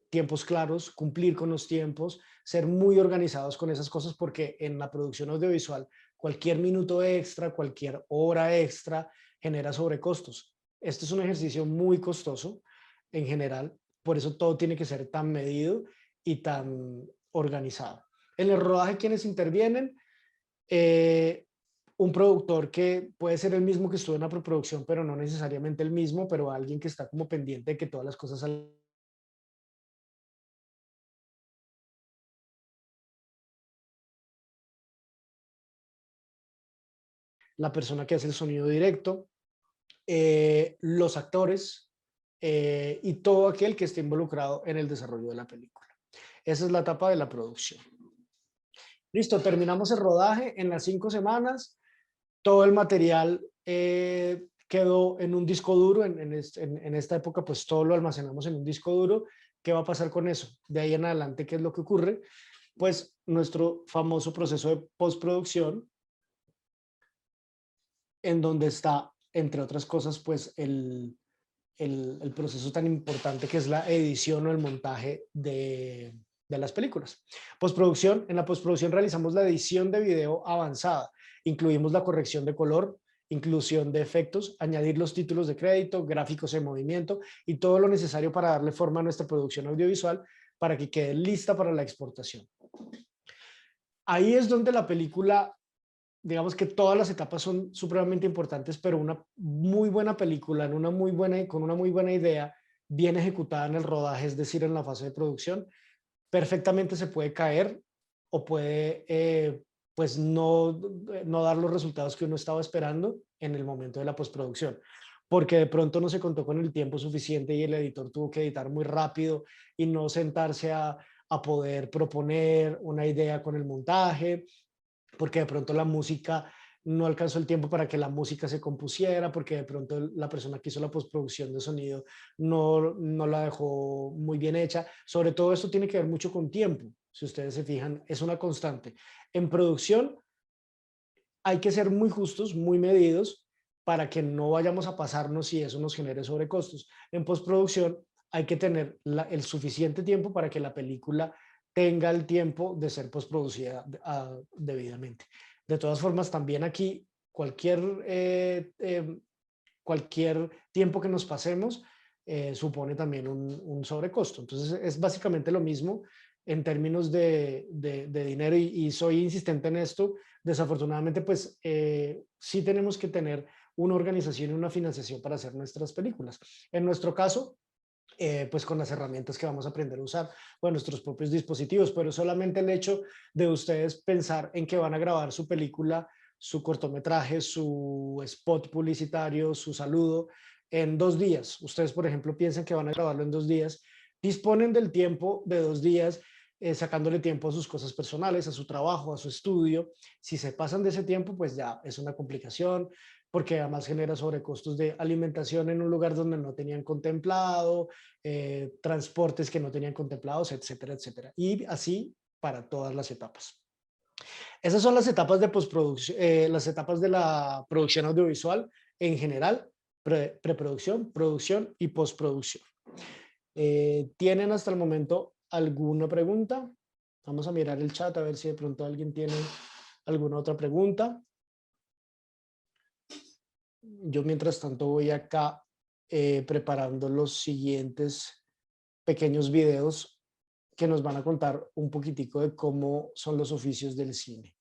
tiempos claros, cumplir con los tiempos, ser muy organizados con esas cosas, porque en la producción audiovisual cualquier minuto extra, cualquier hora extra genera sobrecostos. Este es un ejercicio muy costoso en general, por eso todo tiene que ser tan medido y tan organizado. En el rodaje, ¿quiénes intervienen? Un productor que puede ser el mismo que estuvo en la preproducción, pero no necesariamente el mismo, pero alguien que está como pendiente de que todas las cosas salgan. La persona que hace el sonido directo, los actores y todo aquel que esté involucrado en el desarrollo de la película. Esa es la etapa de la producción. Listo, terminamos el rodaje en las 5 semanas. Todo el material quedó en un disco duro. En esta época, pues todo lo almacenamos en un disco duro. ¿Qué va a pasar con eso? De ahí en adelante, ¿qué es lo que ocurre? Pues nuestro famoso proceso de postproducción, en donde está, entre otras cosas, pues el proceso tan importante que es la edición o el montaje de las películas. Postproducción, en la postproducción realizamos la edición de video avanzada, incluimos la corrección de color, inclusión de efectos, añadir los títulos de crédito, gráficos en movimiento y todo lo necesario para darle forma a nuestra producción audiovisual para que quede lista para la exportación. ahí es donde la película, digamos que todas las etapas son supremamente importantes, pero una muy buena película con una muy buena idea, bien ejecutada en el rodaje, es decir, en la fase de producción, perfectamente se puede caer o puede pues no dar los resultados que uno estaba esperando en el momento de la postproducción, porque de pronto no se contó con el tiempo suficiente y el editor tuvo que editar muy rápido y no sentarse a poder proponer una idea con el montaje, porque de pronto la música no alcanzó el tiempo para que la música se compusiera, porque de pronto la persona que hizo la postproducción de sonido no la dejó muy bien hecha. Sobre todo esto tiene que ver mucho con tiempo. Si ustedes se fijan, es una constante. En producción hay que ser muy justos, muy medidos, para que no vayamos a pasarnos y eso nos genere sobrecostos. En postproducción hay que tener el suficiente tiempo para que la película tenga el tiempo de ser postproducida debidamente. De todas formas, también aquí cualquier tiempo que nos pasemos supone también un sobrecosto. Entonces es básicamente lo mismo en términos de dinero y soy insistente en esto. Desafortunadamente, pues sí tenemos que tener una organización y una financiación para hacer nuestras películas. En nuestro caso, pues con las herramientas que vamos a aprender a usar, o nuestros propios dispositivos, pero solamente el hecho de ustedes pensar en que van a grabar su película, su cortometraje, su spot publicitario, su saludo en 2 días. Ustedes, por ejemplo, piensan que van a grabarlo en 2 días, disponen del tiempo de 2 días, sacándole tiempo a sus cosas personales, a su trabajo, a su estudio. Si se pasan de ese tiempo, pues ya es una complicación, porque además genera sobrecostos de alimentación en un lugar donde no tenían contemplado, transportes que no tenían contemplados, etcétera, etcétera. Y así para todas las etapas. Esas son las etapas de postproducción, las etapas de la producción audiovisual en general: preproducción, producción y postproducción. ¿Tienen hasta el momento alguna pregunta? Vamos a mirar el chat a ver si de pronto alguien tiene alguna otra pregunta. Yo mientras tanto voy acá preparando los siguientes pequeños videos que nos van a contar un poquitico de cómo son los oficios del cine.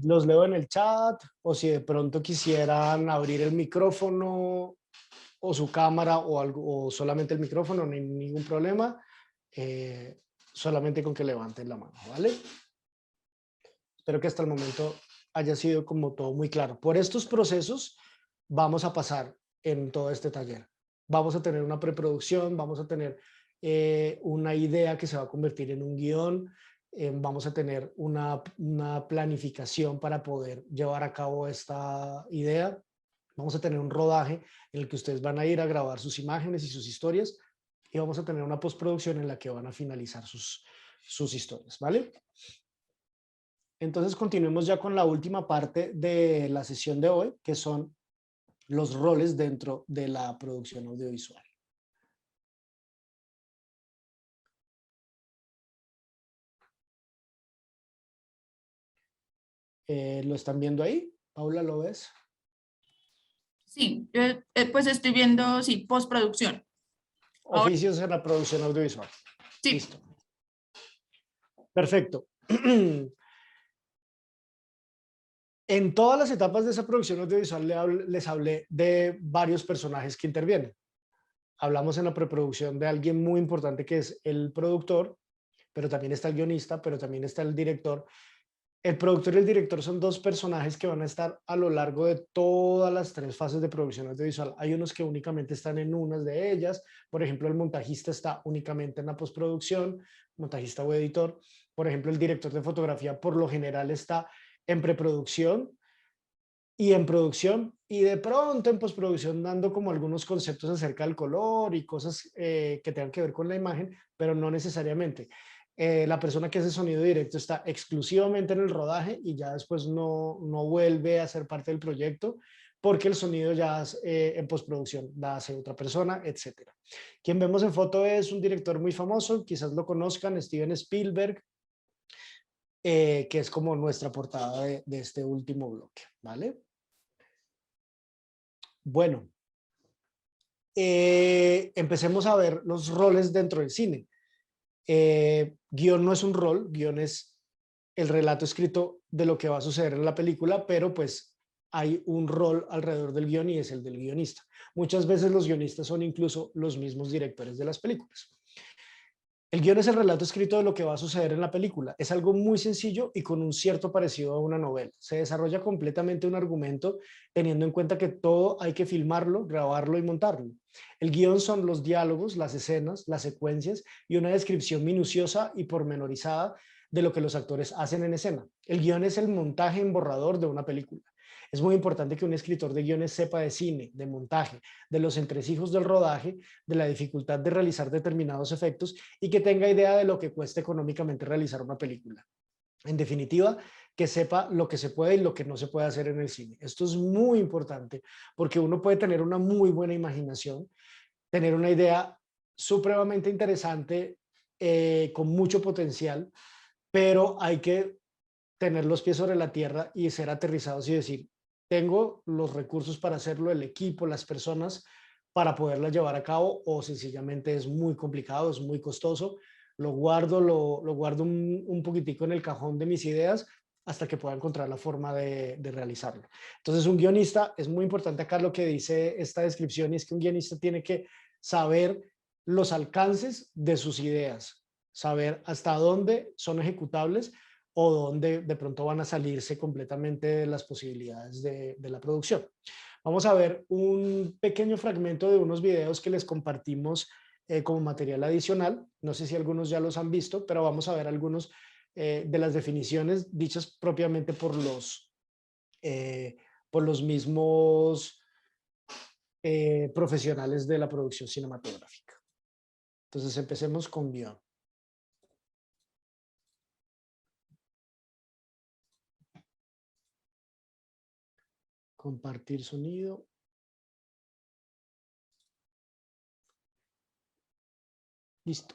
Los leo en el chat, o si de pronto quisieran abrir el micrófono o su cámara o algo, o solamente el micrófono, no hay ningún problema, solamente con que levanten la mano, ¿vale? Espero que hasta el momento haya sido como todo muy claro. Por estos procesos vamos a pasar en todo este taller. Vamos a tener una preproducción, vamos a tener una idea que se va a convertir en un guión, vamos a tener una planificación para poder llevar a cabo esta idea, vamos a tener un rodaje en el que ustedes van a ir a grabar sus imágenes y sus historias, y vamos a tener una postproducción en la que van a finalizar sus historias, ¿vale? Entonces continuemos ya con la última parte de la sesión de hoy, que son los roles dentro de la producción audiovisual. ¿Lo están viendo ahí? Paula, ¿lo ves? Sí, pues estoy viendo, sí, postproducción. Oficios en la producción audiovisual. Sí. Listo. Perfecto. En todas las etapas de esa producción audiovisual les hablé de varios personajes que intervienen. Hablamos en la preproducción de alguien muy importante que es el productor, pero también está el guionista, pero también está el director. El productor y el director son 2 personajes que van a estar a lo largo de todas las 3 fases de producción audiovisual. Hay unos que únicamente están en unas de ellas. Por ejemplo, el montajista está únicamente en la postproducción, montajista o editor. Por ejemplo, el director de fotografía por lo general está en preproducción y en producción, y de pronto en postproducción dando como algunos conceptos acerca del color y cosas que tengan que ver con la imagen, pero no necesariamente. La persona que hace sonido directo está exclusivamente en el rodaje y ya después no vuelve a ser parte del proyecto, porque el sonido ya en postproducción la hace otra persona, etc. Quien vemos en foto es un director muy famoso, quizás lo conozcan, Steven Spielberg, que es como nuestra portada de este último bloque, ¿vale? Bueno, empecemos a ver los roles dentro del cine. Guión no es un rol, guión es el relato escrito de lo que va a suceder en la película, pero pues hay un rol alrededor del guión y es el del guionista. Muchas veces los guionistas son incluso los mismos directores de las películas. El guión es el relato escrito de lo que va a suceder en la película. Es algo muy sencillo y con un cierto parecido a una novela. Se desarrolla completamente un argumento teniendo en cuenta que todo hay que filmarlo, grabarlo y montarlo. El guión son los diálogos, las escenas, las secuencias y una descripción minuciosa y pormenorizada de lo que los actores hacen en escena. El guión es el montaje en borrador de una película. Es muy importante que un escritor de guiones sepa de cine, de montaje, de los entresijos del rodaje, de la dificultad de realizar determinados efectos y que tenga idea de lo que cuesta económicamente realizar una película. En definitiva, que sepa lo que se puede y lo que no se puede hacer en el cine. Esto es muy importante porque uno puede tener una muy buena imaginación, tener una idea supremamente interesante, con mucho potencial, pero hay que tener los pies sobre la tierra y ser aterrizados y decir, tengo los recursos para hacerlo, el equipo, las personas para poderla llevar a cabo, o sencillamente es muy complicado, es muy costoso, lo guardo un poquitico en el cajón de mis ideas hasta que pueda encontrar la forma de realizarlo. Entonces un guionista, es muy importante acá lo que dice esta descripción, y es que un guionista tiene que saber los alcances de sus ideas, saber hasta dónde son ejecutables o dónde de pronto van a salirse completamente de las posibilidades de la producción. Vamos a ver un pequeño fragmento de unos videos que les compartimos como material adicional. No sé si algunos ya los han visto, pero vamos a ver algunos de las definiciones dichas propiamente por los mismos profesionales de la producción cinematográfica. Entonces empecemos con guión. Compartir sonido. Listo.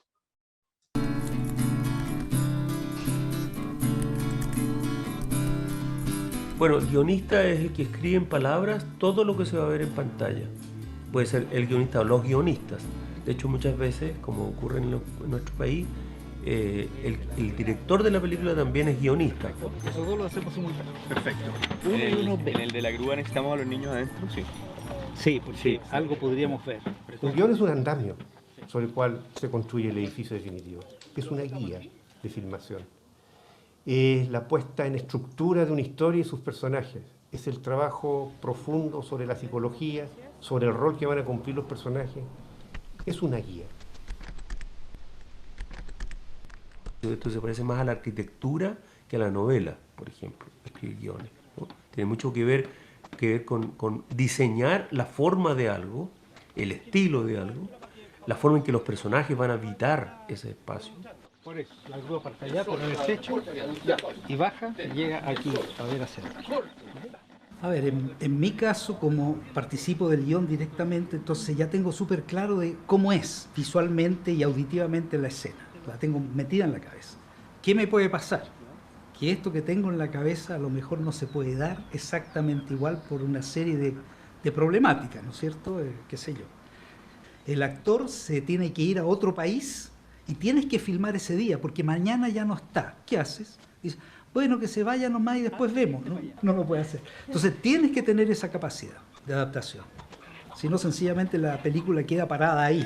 Bueno, el guionista es el que escribe en palabras todo lo que se va a ver en pantalla. Puede ser el guionista o los guionistas. De hecho, muchas veces, como ocurre en nuestro país, el director de la película también es guionista. Nosotros lo hacemos simultáneo. Perfecto. En el de la grúa necesitamos a los niños adentro, sí. Sí, porque algo podríamos ver. Un guión es un andamio sobre el cual se construye el edificio definitivo. Es una guía de filmación. Es la puesta en estructura de una historia y sus personajes. Es el trabajo profundo sobre la psicología, sobre el rol que van a cumplir los personajes. Es una guía. Esto se parece más a la arquitectura que a la novela, por ejemplo, escribir guiones, ¿no? Tiene mucho que ver con diseñar la forma de algo, el estilo de algo, la forma en que los personajes van a habitar ese espacio. Por eso, la grúa parte allá, por el techo, y baja y llega aquí a ver hacer. A ver, en mi caso, como participo del guión directamente, entonces ya tengo súper claro de cómo es visualmente y auditivamente la escena. La tengo metida en la cabeza. ¿Qué me puede pasar? Que esto que tengo en la cabeza a lo mejor no se puede dar exactamente igual por una serie de problemáticas, ¿no es cierto? Qué sé yo. El actor se tiene que ir a otro país y tienes que filmar ese día porque mañana ya no está. ¿Qué haces? Dices, bueno, que se vaya nomás y después vemos. No lo puede hacer. Entonces tienes que tener esa capacidad de adaptación. Si no, sencillamente la película queda parada ahí.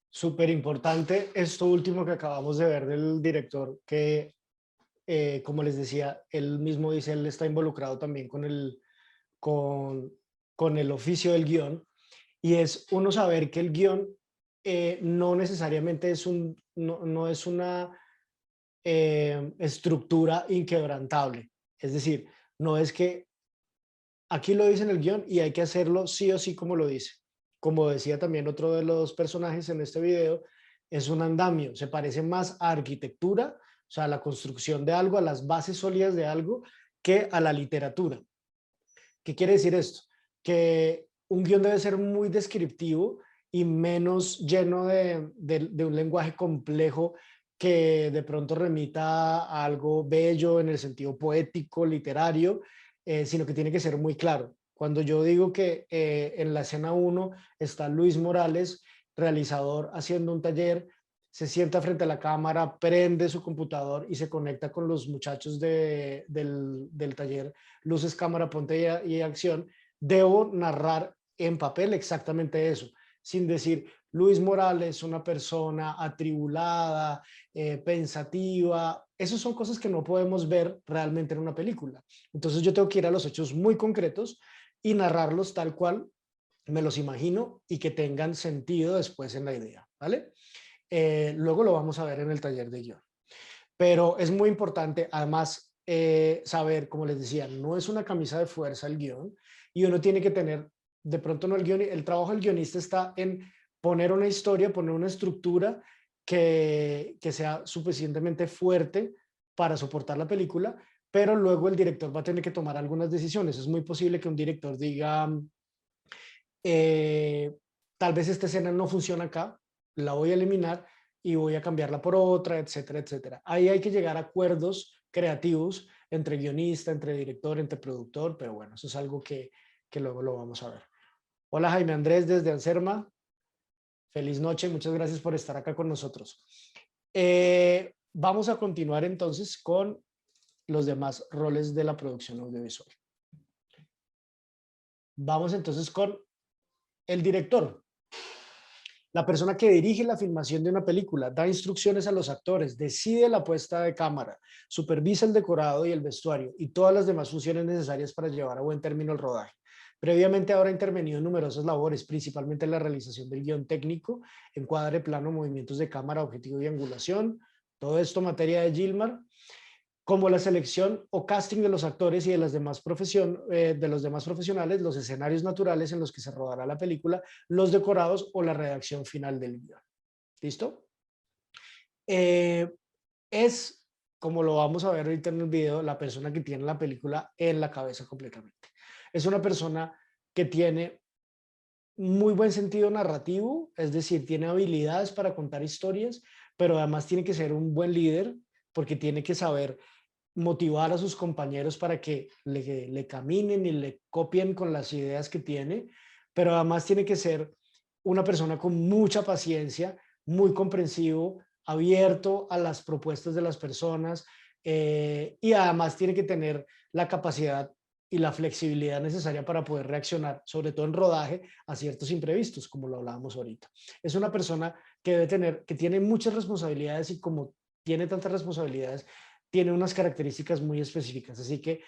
Súper importante esto último que acabamos de ver del director, que como les decía, él mismo dice, él está involucrado también con el oficio del guión, y es uno saber que el guión no necesariamente no es una estructura inquebrantable. Es decir, no es que aquí lo dice en el guión y hay que hacerlo sí o sí como lo dice. Como decía también otro de los personajes en este video, es un andamio, se parece más a arquitectura, o sea, a la construcción de algo, a las bases sólidas de algo, que a la literatura. ¿Qué quiere decir esto? Que un guión debe ser muy descriptivo y menos lleno de un lenguaje complejo que de pronto remita a algo bello en el sentido poético, literario, sino que tiene que ser muy claro. Cuando yo digo que en la escena 1 está Luis Morales, realizador, haciendo un taller, se sienta frente a la cámara, prende su computador y se conecta con los muchachos del taller, luces, cámara, ponte y acción, debo narrar en papel exactamente eso, sin decir Luis Morales, una persona atribulada, pensativa. Esas son cosas que no podemos ver realmente en una película. Entonces yo tengo que ir a los hechos muy concretos y narrarlos tal cual me los imagino y que tengan sentido después en la idea, ¿vale? Luego lo vamos a ver en el taller de guión. Pero es muy importante, además, saber, como les decía, no es una camisa de fuerza el guión y uno tiene que tener, de pronto no el guión, el trabajo del guionista está en poner una historia, poner una estructura que sea suficientemente fuerte para soportar la película, pero luego el director va a tener que tomar algunas decisiones. Es muy posible que un director diga, tal vez esta escena no funciona acá, la voy a eliminar y voy a cambiarla por otra, etcétera, etcétera. Ahí hay que llegar a acuerdos creativos entre guionista, entre director, entre productor, pero bueno, eso es algo que luego lo vamos a ver. Hola Jaime Andrés desde Anserma. Feliz noche, muchas gracias por estar acá con nosotros. Vamos a continuar entonces con los demás roles de la producción audiovisual. Vamos entonces con el director. La persona que dirige la filmación de una película, da instrucciones a los actores, decide la puesta de cámara, supervisa el decorado y el vestuario y todas las demás funciones necesarias para llevar a buen término el rodaje. Previamente habrá intervenido en numerosas labores, principalmente en la realización del guión técnico, encuadre, plano, movimientos de cámara, objetivo y angulación, todo esto materia de Gilmar, como la selección o casting de los actores y de los demás profesionales, los escenarios naturales en los que se rodará la película, los decorados o la redacción final del guión. ¿Listo? Es, como lo vamos a ver ahorita en el video, la persona que tiene la película en la cabeza completamente. Es una persona que tiene muy buen sentido narrativo, es decir, tiene habilidades para contar historias, pero además tiene que ser un buen líder porque tiene que saber motivar a sus compañeros para que le caminen y le copien con las ideas que tiene, pero además tiene que ser una persona con mucha paciencia, muy comprensivo, abierto a las propuestas de las personas y además tiene que tener la capacidad y la flexibilidad necesaria para poder reaccionar, sobre todo en rodaje, a ciertos imprevistos, como lo hablábamos ahorita. Es una persona que tiene muchas responsabilidades y como tiene tantas responsabilidades, tiene unas características muy específicas. Así que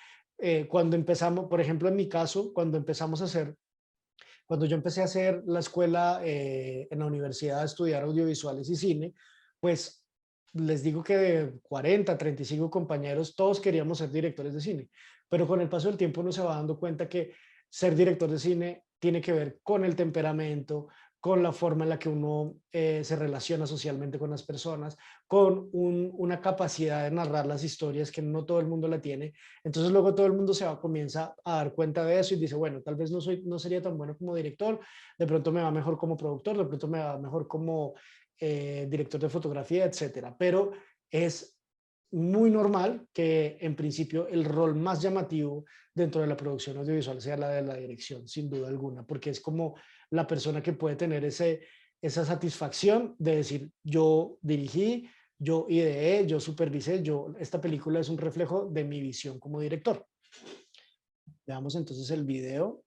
cuando empezamos, por ejemplo, en mi caso, cuando yo empecé a hacer la escuela en la universidad a estudiar audiovisuales y cine, pues les digo que de 40, 35 compañeros, todos queríamos ser directores de cine. Pero con el paso del tiempo uno se va dando cuenta que ser director de cine tiene que ver con el temperamento, con la forma en la que uno se relaciona socialmente con las personas, con una capacidad de narrar las historias que no todo el mundo la tiene. Entonces luego todo el mundo comienza a dar cuenta de eso y dice, bueno, tal vez no sería tan bueno como director, de pronto me va mejor como productor, de pronto me va mejor como director de fotografía, etcétera. Pero es muy normal que en principio el rol más llamativo dentro de la producción audiovisual sea la de la dirección, sin duda alguna, porque es como la persona que puede tener esa satisfacción de decir, yo dirigí, yo ideé, yo supervisé, esta película es un reflejo de mi visión como director. Veamos entonces el video.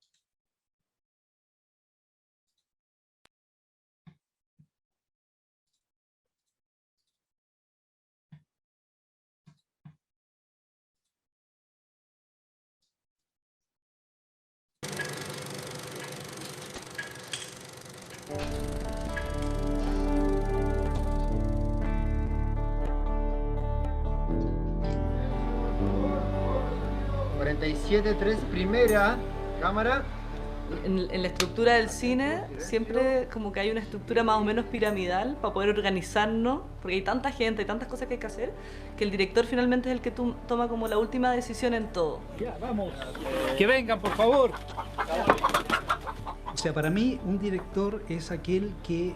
Primera cámara. En la estructura del cine siempre como que hay una estructura más o menos piramidal para poder organizarnos, porque hay tanta gente, hay tantas cosas que hay que hacer, que el director finalmente es el que toma como la última decisión en todo. Ya, vamos. Que vengan, por favor. O sea, para mí un director es aquel que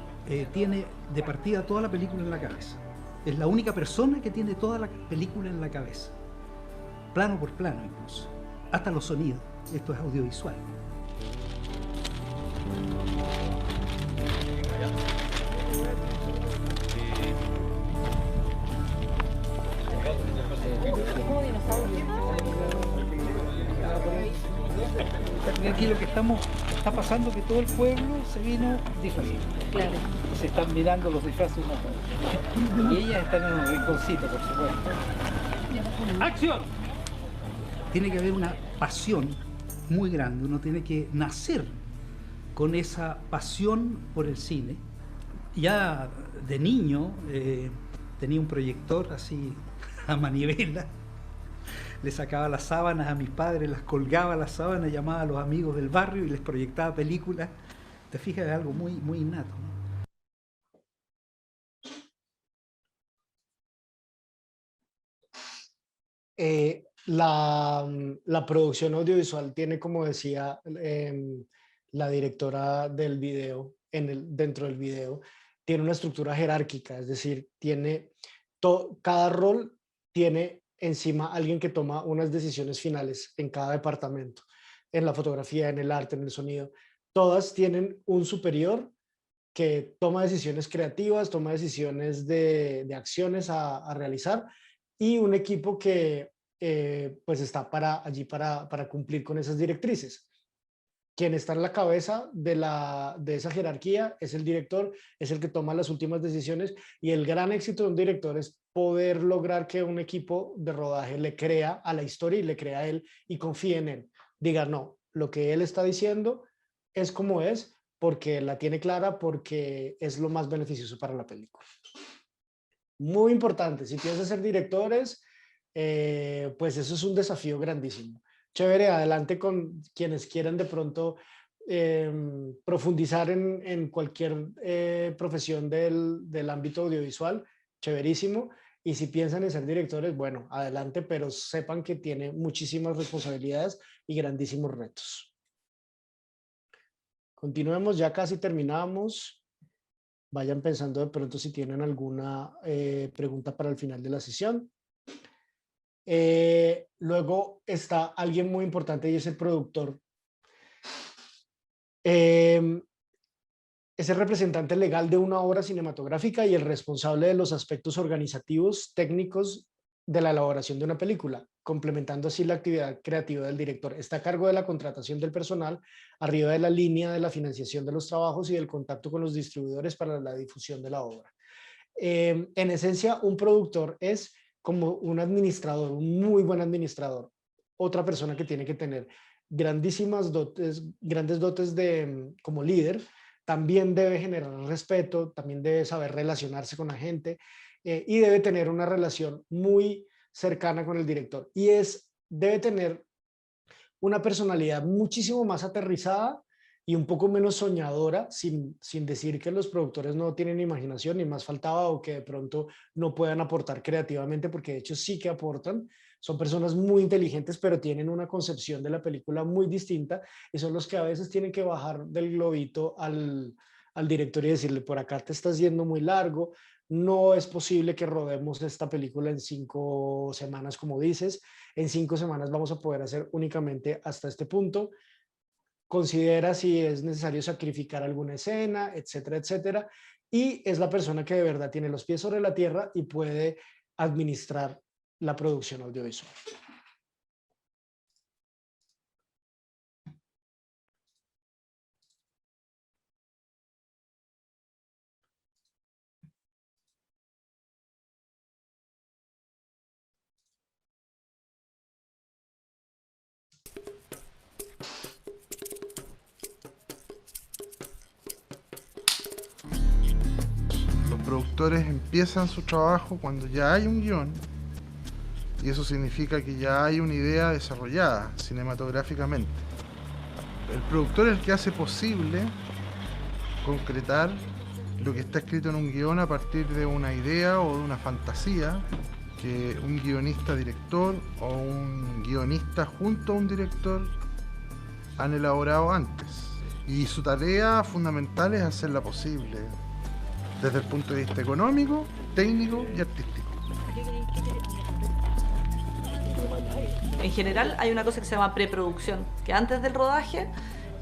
tiene de partida toda la película en la cabeza. Es la única persona que tiene toda la película en la cabeza. Plano por plano incluso. Hasta los sonidos. esto es audiovisual. Aquí lo que está pasando es que todo el pueblo se vino disfrazado. Claro. Se están mirando los disfraces unos a otros. Y ellas están en un rinconcito, por supuesto. ¡Acción! Tiene que haber una pasión muy grande. Uno tiene que nacer con esa pasión por el cine. Ya de niño tenía un proyector así a manivela. Le sacaba las sábanas a mis padres, las colgaba las sábanas, llamaba a los amigos del barrio y les proyectaba películas. Te fijas, es algo muy, muy innato, ¿no? La producción audiovisual tiene, como decía la directora del video, dentro del video, tiene una estructura jerárquica, es decir, cada rol tiene encima alguien que toma unas decisiones finales en cada departamento, en la fotografía, en el arte, en el sonido. Todas tienen un superior que toma decisiones creativas, toma decisiones de acciones a realizar, y un equipo que pues está allí para cumplir con esas directrices. Quien está en la cabeza de esa jerarquía es el director, es el que toma las últimas decisiones, y el gran éxito de un director es poder lograr que un equipo de rodaje le crea a la historia y le crea a él y confíe en él. Diga, no, lo que él está diciendo es como es, porque la tiene clara, porque es lo más beneficioso para la película. Muy importante, si piensas ser directores, pues eso es un desafío grandísimo. Chévere, adelante con quienes quieran de pronto profundizar en cualquier profesión del ámbito audiovisual, chéverísimo. Y si piensan en ser directores, bueno, adelante, pero sepan que tiene muchísimas responsabilidades y grandísimos retos. Continuemos, ya casi terminamos. Vayan pensando de pronto si tienen alguna pregunta para el final de la sesión. Luego está alguien muy importante y es el productor. Es el representante legal de una obra cinematográfica y el responsable de los aspectos organizativos, técnicos de la elaboración de una película, complementando así la actividad creativa del director. Está a cargo de la contratación del personal, arriba de la línea de la financiación de los trabajos y del contacto con los distribuidores para la difusión de la obra. En esencia, un productor es como un administrador, un muy buen administrador, otra persona que tiene que tener grandes dotes como líder. También debe generar respeto, también debe saber relacionarse con la gente y debe tener una relación muy cercana con el director. Y debe tener una personalidad muchísimo más aterrizada y un poco menos soñadora, sin decir que los productores no tienen imaginación, ni más faltaba, o que de pronto no puedan aportar creativamente, porque de hecho sí que aportan. Son personas muy inteligentes, pero tienen una concepción de la película muy distinta, y son los que a veces tienen que bajar del globito al director y decirle, por acá te estás yendo muy largo, no es posible que rodemos esta película en 5 semanas como dices, en 5 semanas vamos a poder hacer únicamente hasta este punto, considera si es necesario sacrificar alguna escena, etcétera, etcétera, y es la persona que de verdad tiene los pies sobre la tierra y puede administrar la producción audiovisual. Los productores empiezan su trabajo cuando ya hay un guión, y eso significa que ya hay una idea desarrollada cinematográficamente. El productor es el que hace posible concretar lo que está escrito en un guión a partir de una idea o de una fantasía que un guionista director o un guionista junto a un director han elaborado antes. Y su tarea fundamental es hacerla posible desde el punto de vista económico, técnico y artístico. En general hay una cosa que se llama preproducción, que antes del rodaje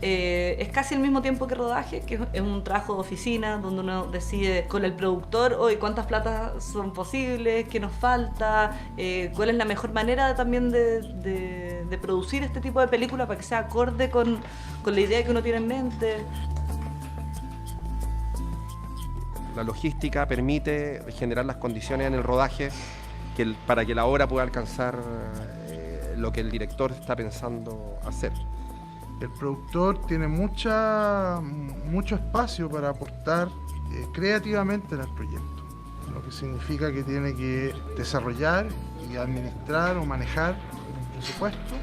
es casi el mismo tiempo que rodaje, que es un trabajo de oficina donde uno decide con el productor hoy cuántas platas son posibles, qué nos falta, cuál es la mejor manera también de producir este tipo de película para que sea acorde con la idea que uno tiene en mente. La logística permite generar las condiciones en el rodaje para que la obra pueda alcanzar lo que el director está pensando hacer. El productor tiene mucho espacio para aportar creativamente en el proyecto, lo que significa que tiene que desarrollar y administrar o manejar un presupuesto,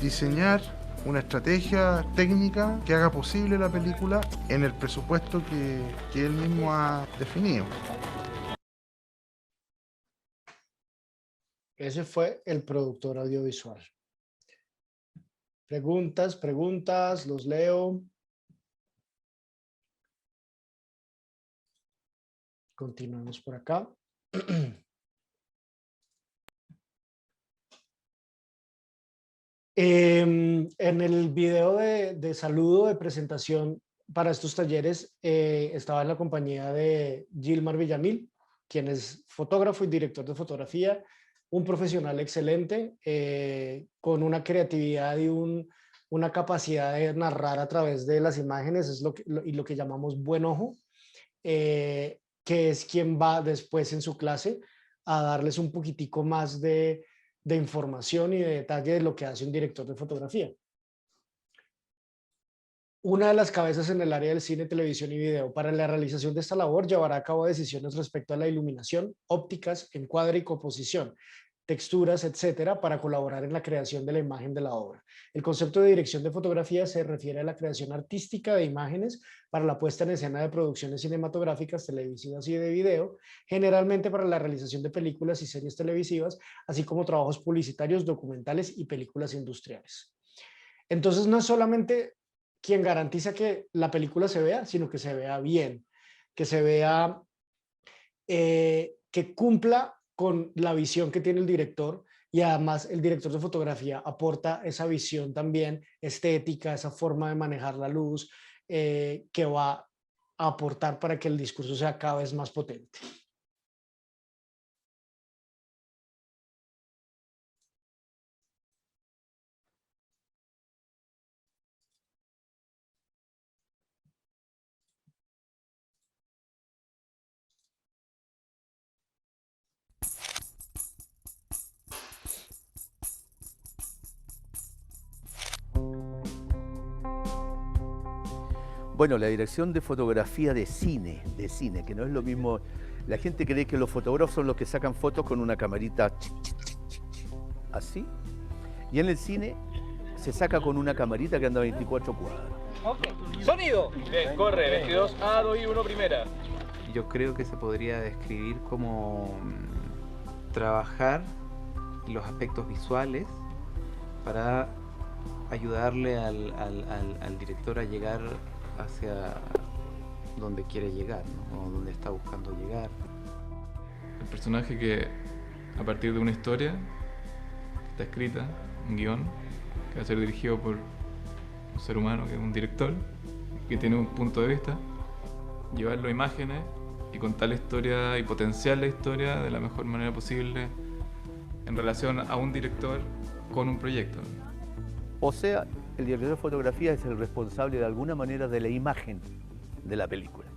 diseñar una estrategia técnica que haga posible la película en el presupuesto que él mismo ha definido. Ese fue el productor audiovisual. Preguntas, los leo. Continuamos por acá. En el video de saludo, de presentación para estos talleres, estaba en la compañía de Gilmar Villamil, quien es fotógrafo y director de fotografía, un profesional excelente, con una creatividad y una capacidad de narrar a través de las imágenes, es lo que llamamos buen ojo, que es quien va después en su clase a darles un poquitico más de información y de detalle de lo que hace un director de fotografía. Una de las cabezas en el área del cine, televisión y video para la realización de esta labor llevará a cabo decisiones respecto a la iluminación, ópticas, encuadre y composición, texturas, etcétera, para colaborar en la creación de la imagen de la obra. El concepto de dirección de fotografía se refiere a la creación artística de imágenes para la puesta en escena de producciones cinematográficas, televisivas y de video, generalmente para la realización de películas y series televisivas, así como trabajos publicitarios, documentales y películas industriales. Entonces, no es solamente quien garantiza que la película se vea, sino que se vea bien, que se vea, que cumpla con la visión que tiene el director, y además el director de fotografía aporta esa visión también estética, esa forma de manejar la luz, que va a aportar para que el discurso sea cada vez más potente. Bueno, la dirección de fotografía de cine, que no es lo mismo. La gente cree que los fotógrafos son los que sacan fotos con una camarita así. Y en el cine se saca con una camarita que anda a 24 cuadros. Okay. ¡Sonido! Bien, corre, 22, A, 2 y 1, primera. Yo creo que se podría describir como trabajar los aspectos visuales para ayudarle al director a llegar hacia donde quiere llegar, ¿no? O donde está buscando llegar. El personaje que, a partir de una historia que está escrita, un guión, que va a ser dirigido por un ser humano, que es un director, que tiene un punto de vista, llevarlo a imágenes y contar la historia y potenciar la historia de la mejor manera posible en relación a un director con un proyecto. O sea, el director de fotografía es el responsable de alguna manera de la imagen de la película.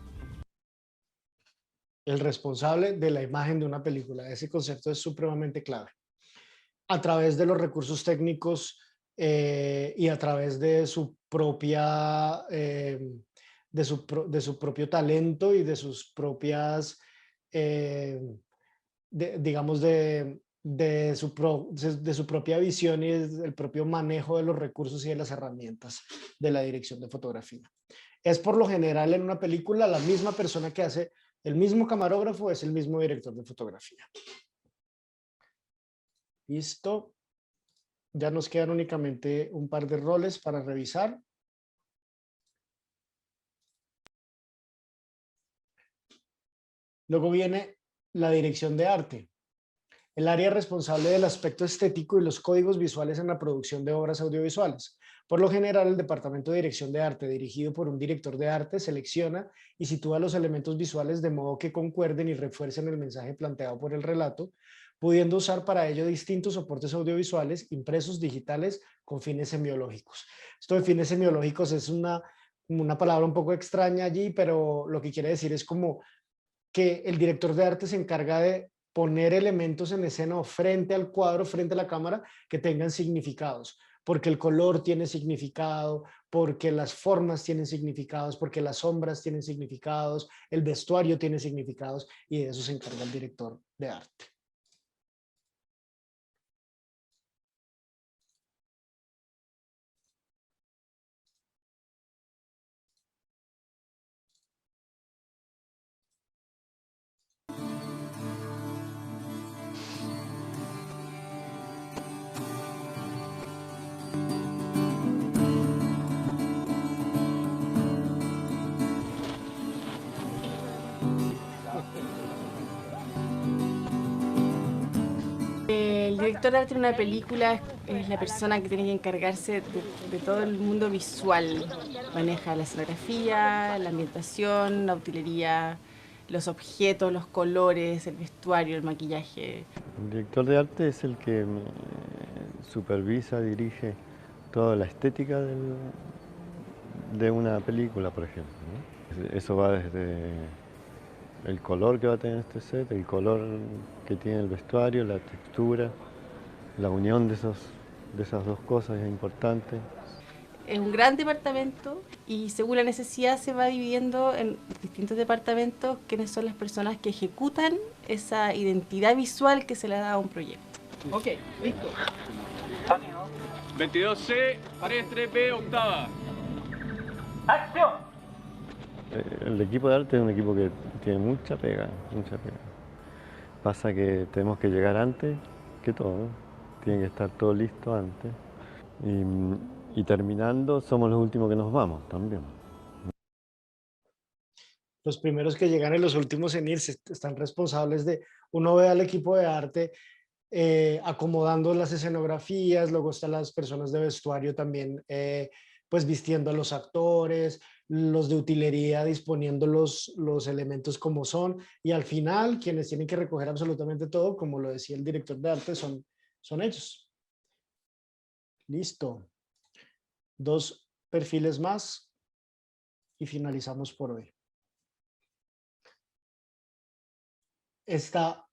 El responsable de la imagen de una película. Ese concepto es supremamente clave. A través de los recursos técnicos y a través de su propia, de su propio talento y de sus propias, digamos, de su propia visión y el propio manejo de los recursos y de las herramientas de la dirección de fotografía. Es por lo general en una película la misma persona que hace, el mismo camarógrafo es el mismo director de fotografía. Listo. Ya nos quedan únicamente un par de roles para revisar. Luego viene la dirección de arte. el área responsable del aspecto estético y los códigos visuales en la producción de obras audiovisuales. Por lo general, el Departamento de Dirección de Arte, dirigido por un director de arte, selecciona y sitúa los elementos visuales de modo que concuerden y refuercen el mensaje planteado por el relato, pudiendo usar para ello distintos soportes audiovisuales, impresos, digitales, con fines semiológicos. Esto de fines semiológicos es una palabra un poco extraña allí, pero lo que quiere decir es como que el director de arte se encarga de poner elementos en escena o frente al cuadro, frente a la cámara, que tengan significados, porque el color tiene significado, porque las formas tienen significados, porque las sombras tienen significados, el vestuario tiene significados, y de eso se encarga el director de arte. El director de arte de una película es la persona que tiene que encargarse de todo el mundo visual. Maneja la escenografía, la ambientación, la utilería, los objetos, los colores, el vestuario, el maquillaje. El director de arte es el que supervisa, dirige toda la estética de una película, por ejemplo, ¿no? Eso va desde el color que va a tener este set, el color que tiene el vestuario, la textura, la unión de esas dos cosas es importante. Es un gran departamento y según la necesidad se va dividiendo en distintos departamentos quiénes son las personas que ejecutan esa identidad visual que se le da a un proyecto. Ok, listo. 22C, 33B, octava. ¡Acción! El equipo de arte es un equipo que tiene mucha pega, mucha pega. Pasa que tenemos que llegar antes que todo, ¿no? Tiene que estar todo listo antes. Y terminando, somos los últimos que nos vamos también. Los primeros que llegan y los últimos en irse están responsables de, uno ve al equipo de arte acomodando las escenografías, luego están las personas de vestuario también pues vistiendo a los actores, los de utilería disponiendo los elementos como son, y al final quienes tienen que recoger absolutamente todo, como lo decía el director de arte, son ellos. Listo. 2 perfiles más y finalizamos por hoy. Está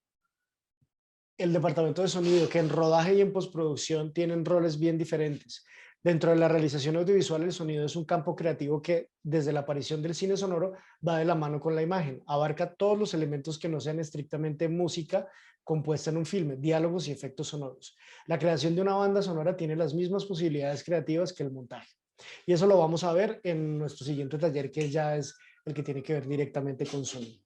el departamento de sonido, que en rodaje y en postproducción tienen roles bien diferentes. Dentro de la realización audiovisual, el sonido es un campo creativo que, desde la aparición del cine sonoro, va de la mano con la imagen. Abarca todos los elementos que no sean estrictamente música compuesta en un filme, diálogos y efectos sonoros. La creación de una banda sonora tiene las mismas posibilidades creativas que el montaje. Y eso lo vamos a ver en nuestro siguiente taller, que ya es el que tiene que ver directamente con sonido.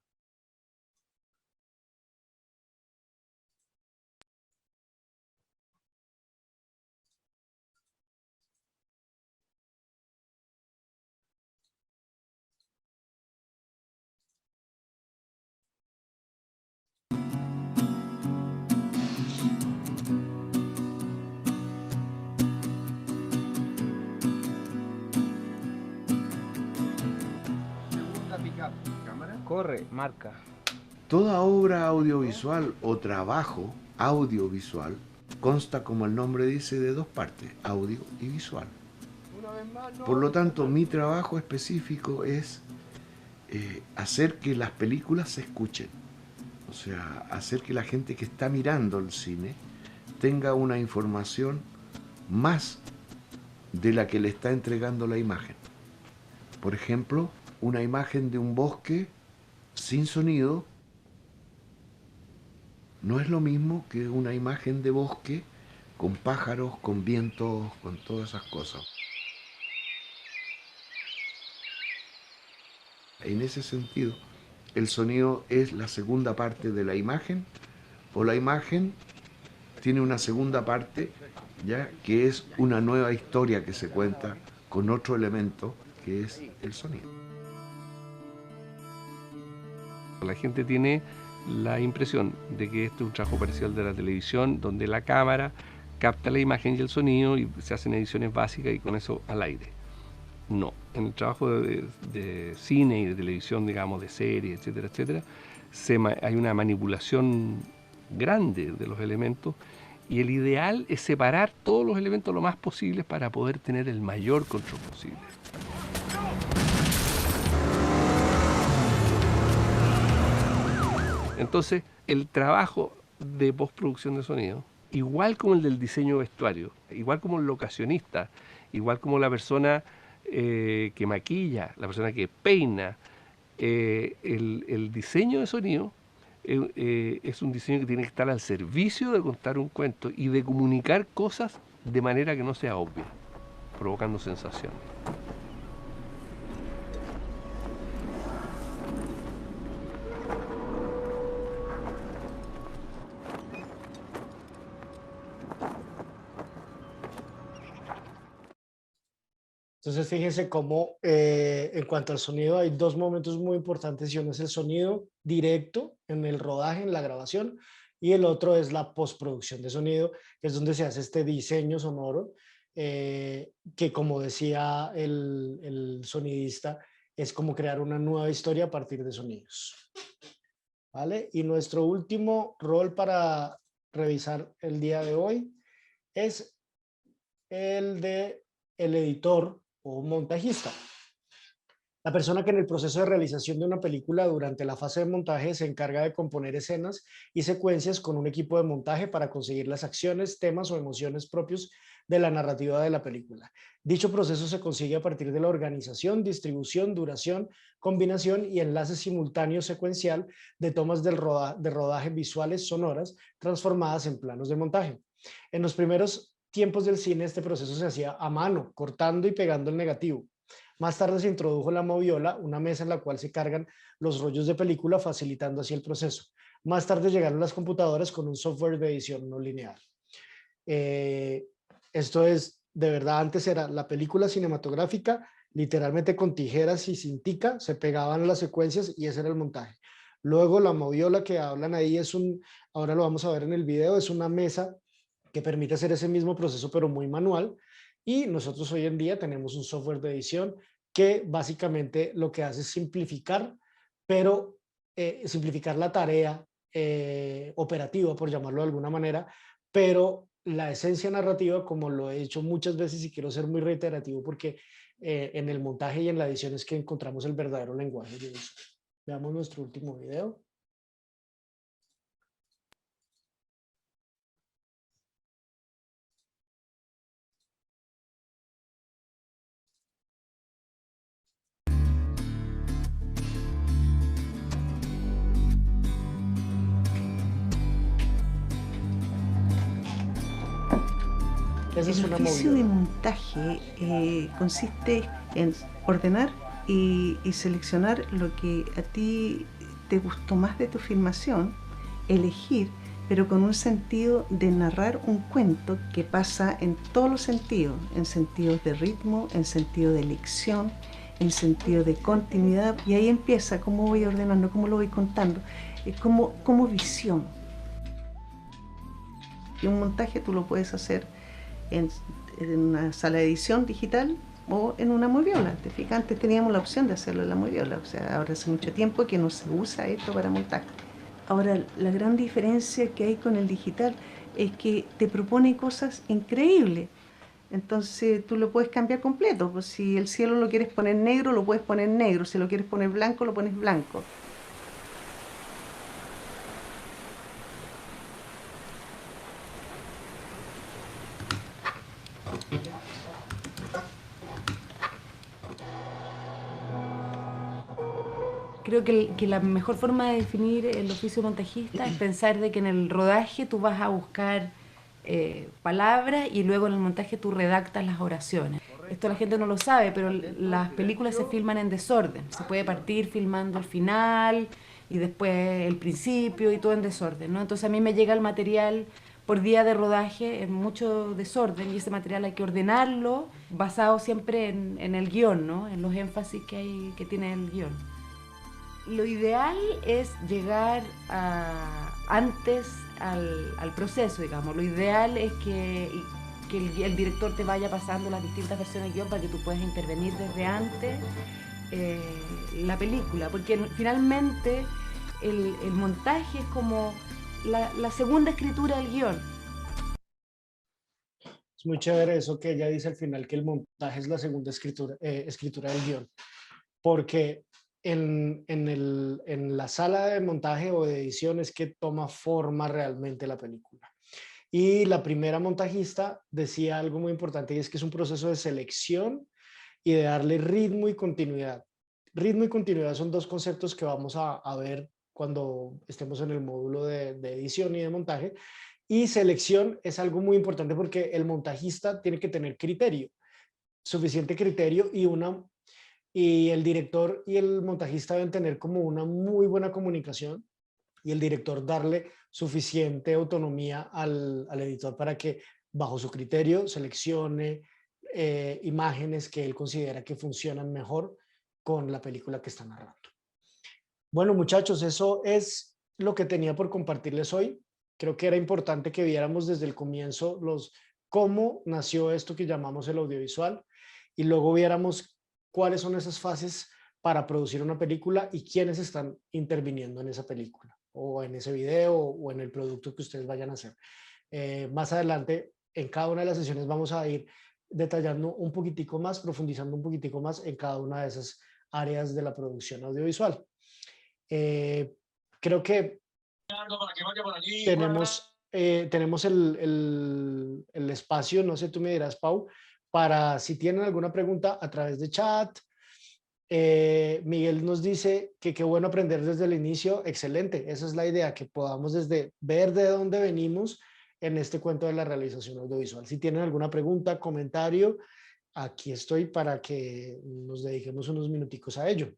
Corre, marca. Toda obra audiovisual o trabajo audiovisual consta, como el nombre dice, de 2 partes, audio y visual. Por lo tanto, mi trabajo específico es hacer que las películas se escuchen. O sea, hacer que la gente que está mirando el cine tenga una información más de la que le está entregando la imagen. Por ejemplo, una imagen de un bosque sin sonido no es lo mismo que una imagen de bosque con pájaros, con vientos, con todas esas cosas. En ese sentido, el sonido es la segunda parte de la imagen, o la imagen tiene una segunda parte, ¿ya?, que es una nueva historia que se cuenta con otro elemento que es el sonido. La gente tiene la impresión de que este es un trabajo parecido al de la televisión, donde la cámara capta la imagen y el sonido y se hacen ediciones básicas y con eso al aire. No, en el trabajo de cine y de televisión, digamos, de series, etcétera, etcétera, hay una manipulación grande de los elementos y el ideal es separar todos los elementos lo más posible para poder tener el mayor control posible. Entonces, el trabajo de postproducción de sonido, igual como el del diseño de vestuario, igual como el locacionista, igual como la persona que maquilla, la persona que peina, el diseño de sonido es un diseño que tiene que estar al servicio de contar un cuento y de comunicar cosas de manera que no sea obvia, provocando sensaciones. Entonces, fíjense cómo en cuanto al sonido hay dos momentos muy importantes y uno es el sonido directo en el rodaje, en la grabación, y el otro es la postproducción de sonido, que es donde se hace este diseño sonoro, que como decía el sonidista, es como crear una nueva historia a partir de sonidos. ¿Vale? Y nuestro último rol para revisar el día de hoy es el de el editor o montajista. La persona que en el proceso de realización de una película durante la fase de montaje se encarga de componer escenas y secuencias con un equipo de montaje para conseguir las acciones, temas o emociones propios de la narrativa de la película. Dicho proceso se consigue a partir de la organización, distribución, duración, combinación y enlace simultáneo secuencial de tomas de rodaje visuales sonoras transformadas en planos de montaje. En los primeros tiempos del cine este proceso se hacía a mano, cortando y pegando el negativo. Más tarde se introdujo la moviola, una mesa en la cual se cargan los rollos de película, facilitando así el proceso. Más tarde llegaron las computadoras con un software de edición no lineal. Esto es, de verdad, antes era la película cinematográfica, literalmente con tijeras y cintica, se pegaban las secuencias y ese era el montaje. Luego la moviola que hablan ahí ahora lo vamos a ver en el video, es una mesa que permite hacer ese mismo proceso pero muy manual, y nosotros hoy en día tenemos un software de edición que básicamente lo que hace es simplificar, pero simplificar la tarea operativa, por llamarlo de alguna manera, pero la esencia narrativa, como lo he hecho muchas veces y quiero ser muy reiterativo porque en el montaje y en la edición es que encontramos el verdadero lenguaje audiovisual. Veamos nuestro último video. El oficio de montaje consiste en ordenar y seleccionar lo que a ti te gustó más de tu filmación, elegir, pero con un sentido de narrar un cuento que pasa en todos los sentidos, en sentidos de ritmo, en sentido de elección, en sentido de continuidad, y ahí empieza cómo voy ordenando, cómo lo voy contando, como visión. Y un montaje tú lo puedes hacer en una sala de edición digital o en una moviola. Te fijas, antes teníamos la opción de hacerlo en la moviola, o sea, ahora hace mucho tiempo que no se usa esto para montaje. Ahora, la gran diferencia que hay con el digital es que te propone cosas increíbles. Entonces tú lo puedes cambiar completo, pues si el cielo lo quieres poner negro, lo puedes poner negro, si lo quieres poner blanco, lo pones blanco. Creo que la mejor forma de definir el oficio montajista es pensar de que en el rodaje tú vas a buscar palabras y luego en el montaje tú redactas las oraciones. Esto la gente no lo sabe, pero las películas se filman en desorden. Se puede partir filmando el final y después el principio y todo en desorden, ¿no? Entonces a mí me llega el material por día de rodaje en mucho desorden y ese material hay que ordenarlo basado siempre en el guión, ¿no? En los énfasis que tiene el guión. lo ideal es llegar antes al proceso, digamos. Lo ideal es que el director te vaya pasando las distintas versiones de guión para que tú puedas intervenir desde antes la película, porque finalmente el montaje es como la segunda escritura del guión. Es muy chévere eso que ella dice al final, que el montaje es la segunda escritura del guión, porque en la sala de montaje o de edición es que toma forma realmente la película. Y la primera montajista decía algo muy importante, y es que es un proceso de selección y de darle ritmo y continuidad. Ritmo y continuidad son dos conceptos que vamos a ver cuando estemos en el módulo de edición y de montaje. Y selección es algo muy importante porque el montajista tiene que tener criterio, suficiente criterio, y el director y el montajista deben tener como una muy buena comunicación, y el director darle suficiente autonomía al editor para que bajo su criterio seleccione imágenes que él considera que funcionan mejor con la película que está narrando. Bueno, muchachos, eso es lo que tenía por compartirles hoy. Creo que era importante que viéramos desde el comienzo cómo nació esto que llamamos el audiovisual, y luego viéramos cuáles son esas fases para producir una película y quiénes están interviniendo en esa película o en ese video o en el producto que ustedes vayan a hacer. Más adelante, en cada una de las sesiones vamos a ir detallando un poquitico más, profundizando un poquitico más en cada una de esas áreas de la producción audiovisual. Creo que tenemos el espacio, no sé, tú me dirás, Pau, para si tienen alguna pregunta a través de chat. Miguel nos dice que qué bueno aprender desde el inicio. Excelente, esa es la idea, que podamos ver de dónde venimos en este cuento de la realización audiovisual. Si tienen alguna pregunta, comentario, aquí estoy para que nos dediquemos unos minuticos a ello.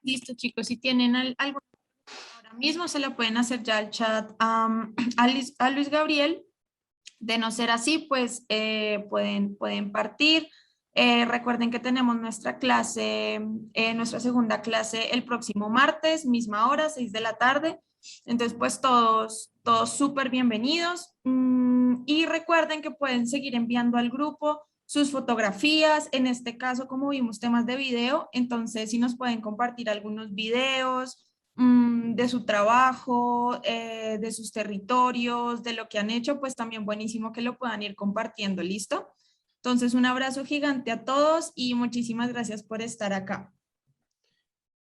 Listo, chicos, si tienen algo ahora mismo se lo pueden hacer ya al chat a Luis Gabriel. De no ser así, pues pueden partir. Recuerden que tenemos nuestra clase, nuestra segunda clase el próximo martes, misma hora, 6 de la tarde. Entonces, pues todos súper bienvenidos. Y recuerden que pueden seguir enviando al grupo sus fotografías. En este caso, como vimos temas de video, entonces si nos pueden compartir algunos videos de su trabajo, de sus territorios, de lo que han hecho, pues también buenísimo que lo puedan ir compartiendo, ¿listo? Entonces un abrazo gigante a todos y muchísimas gracias por estar acá.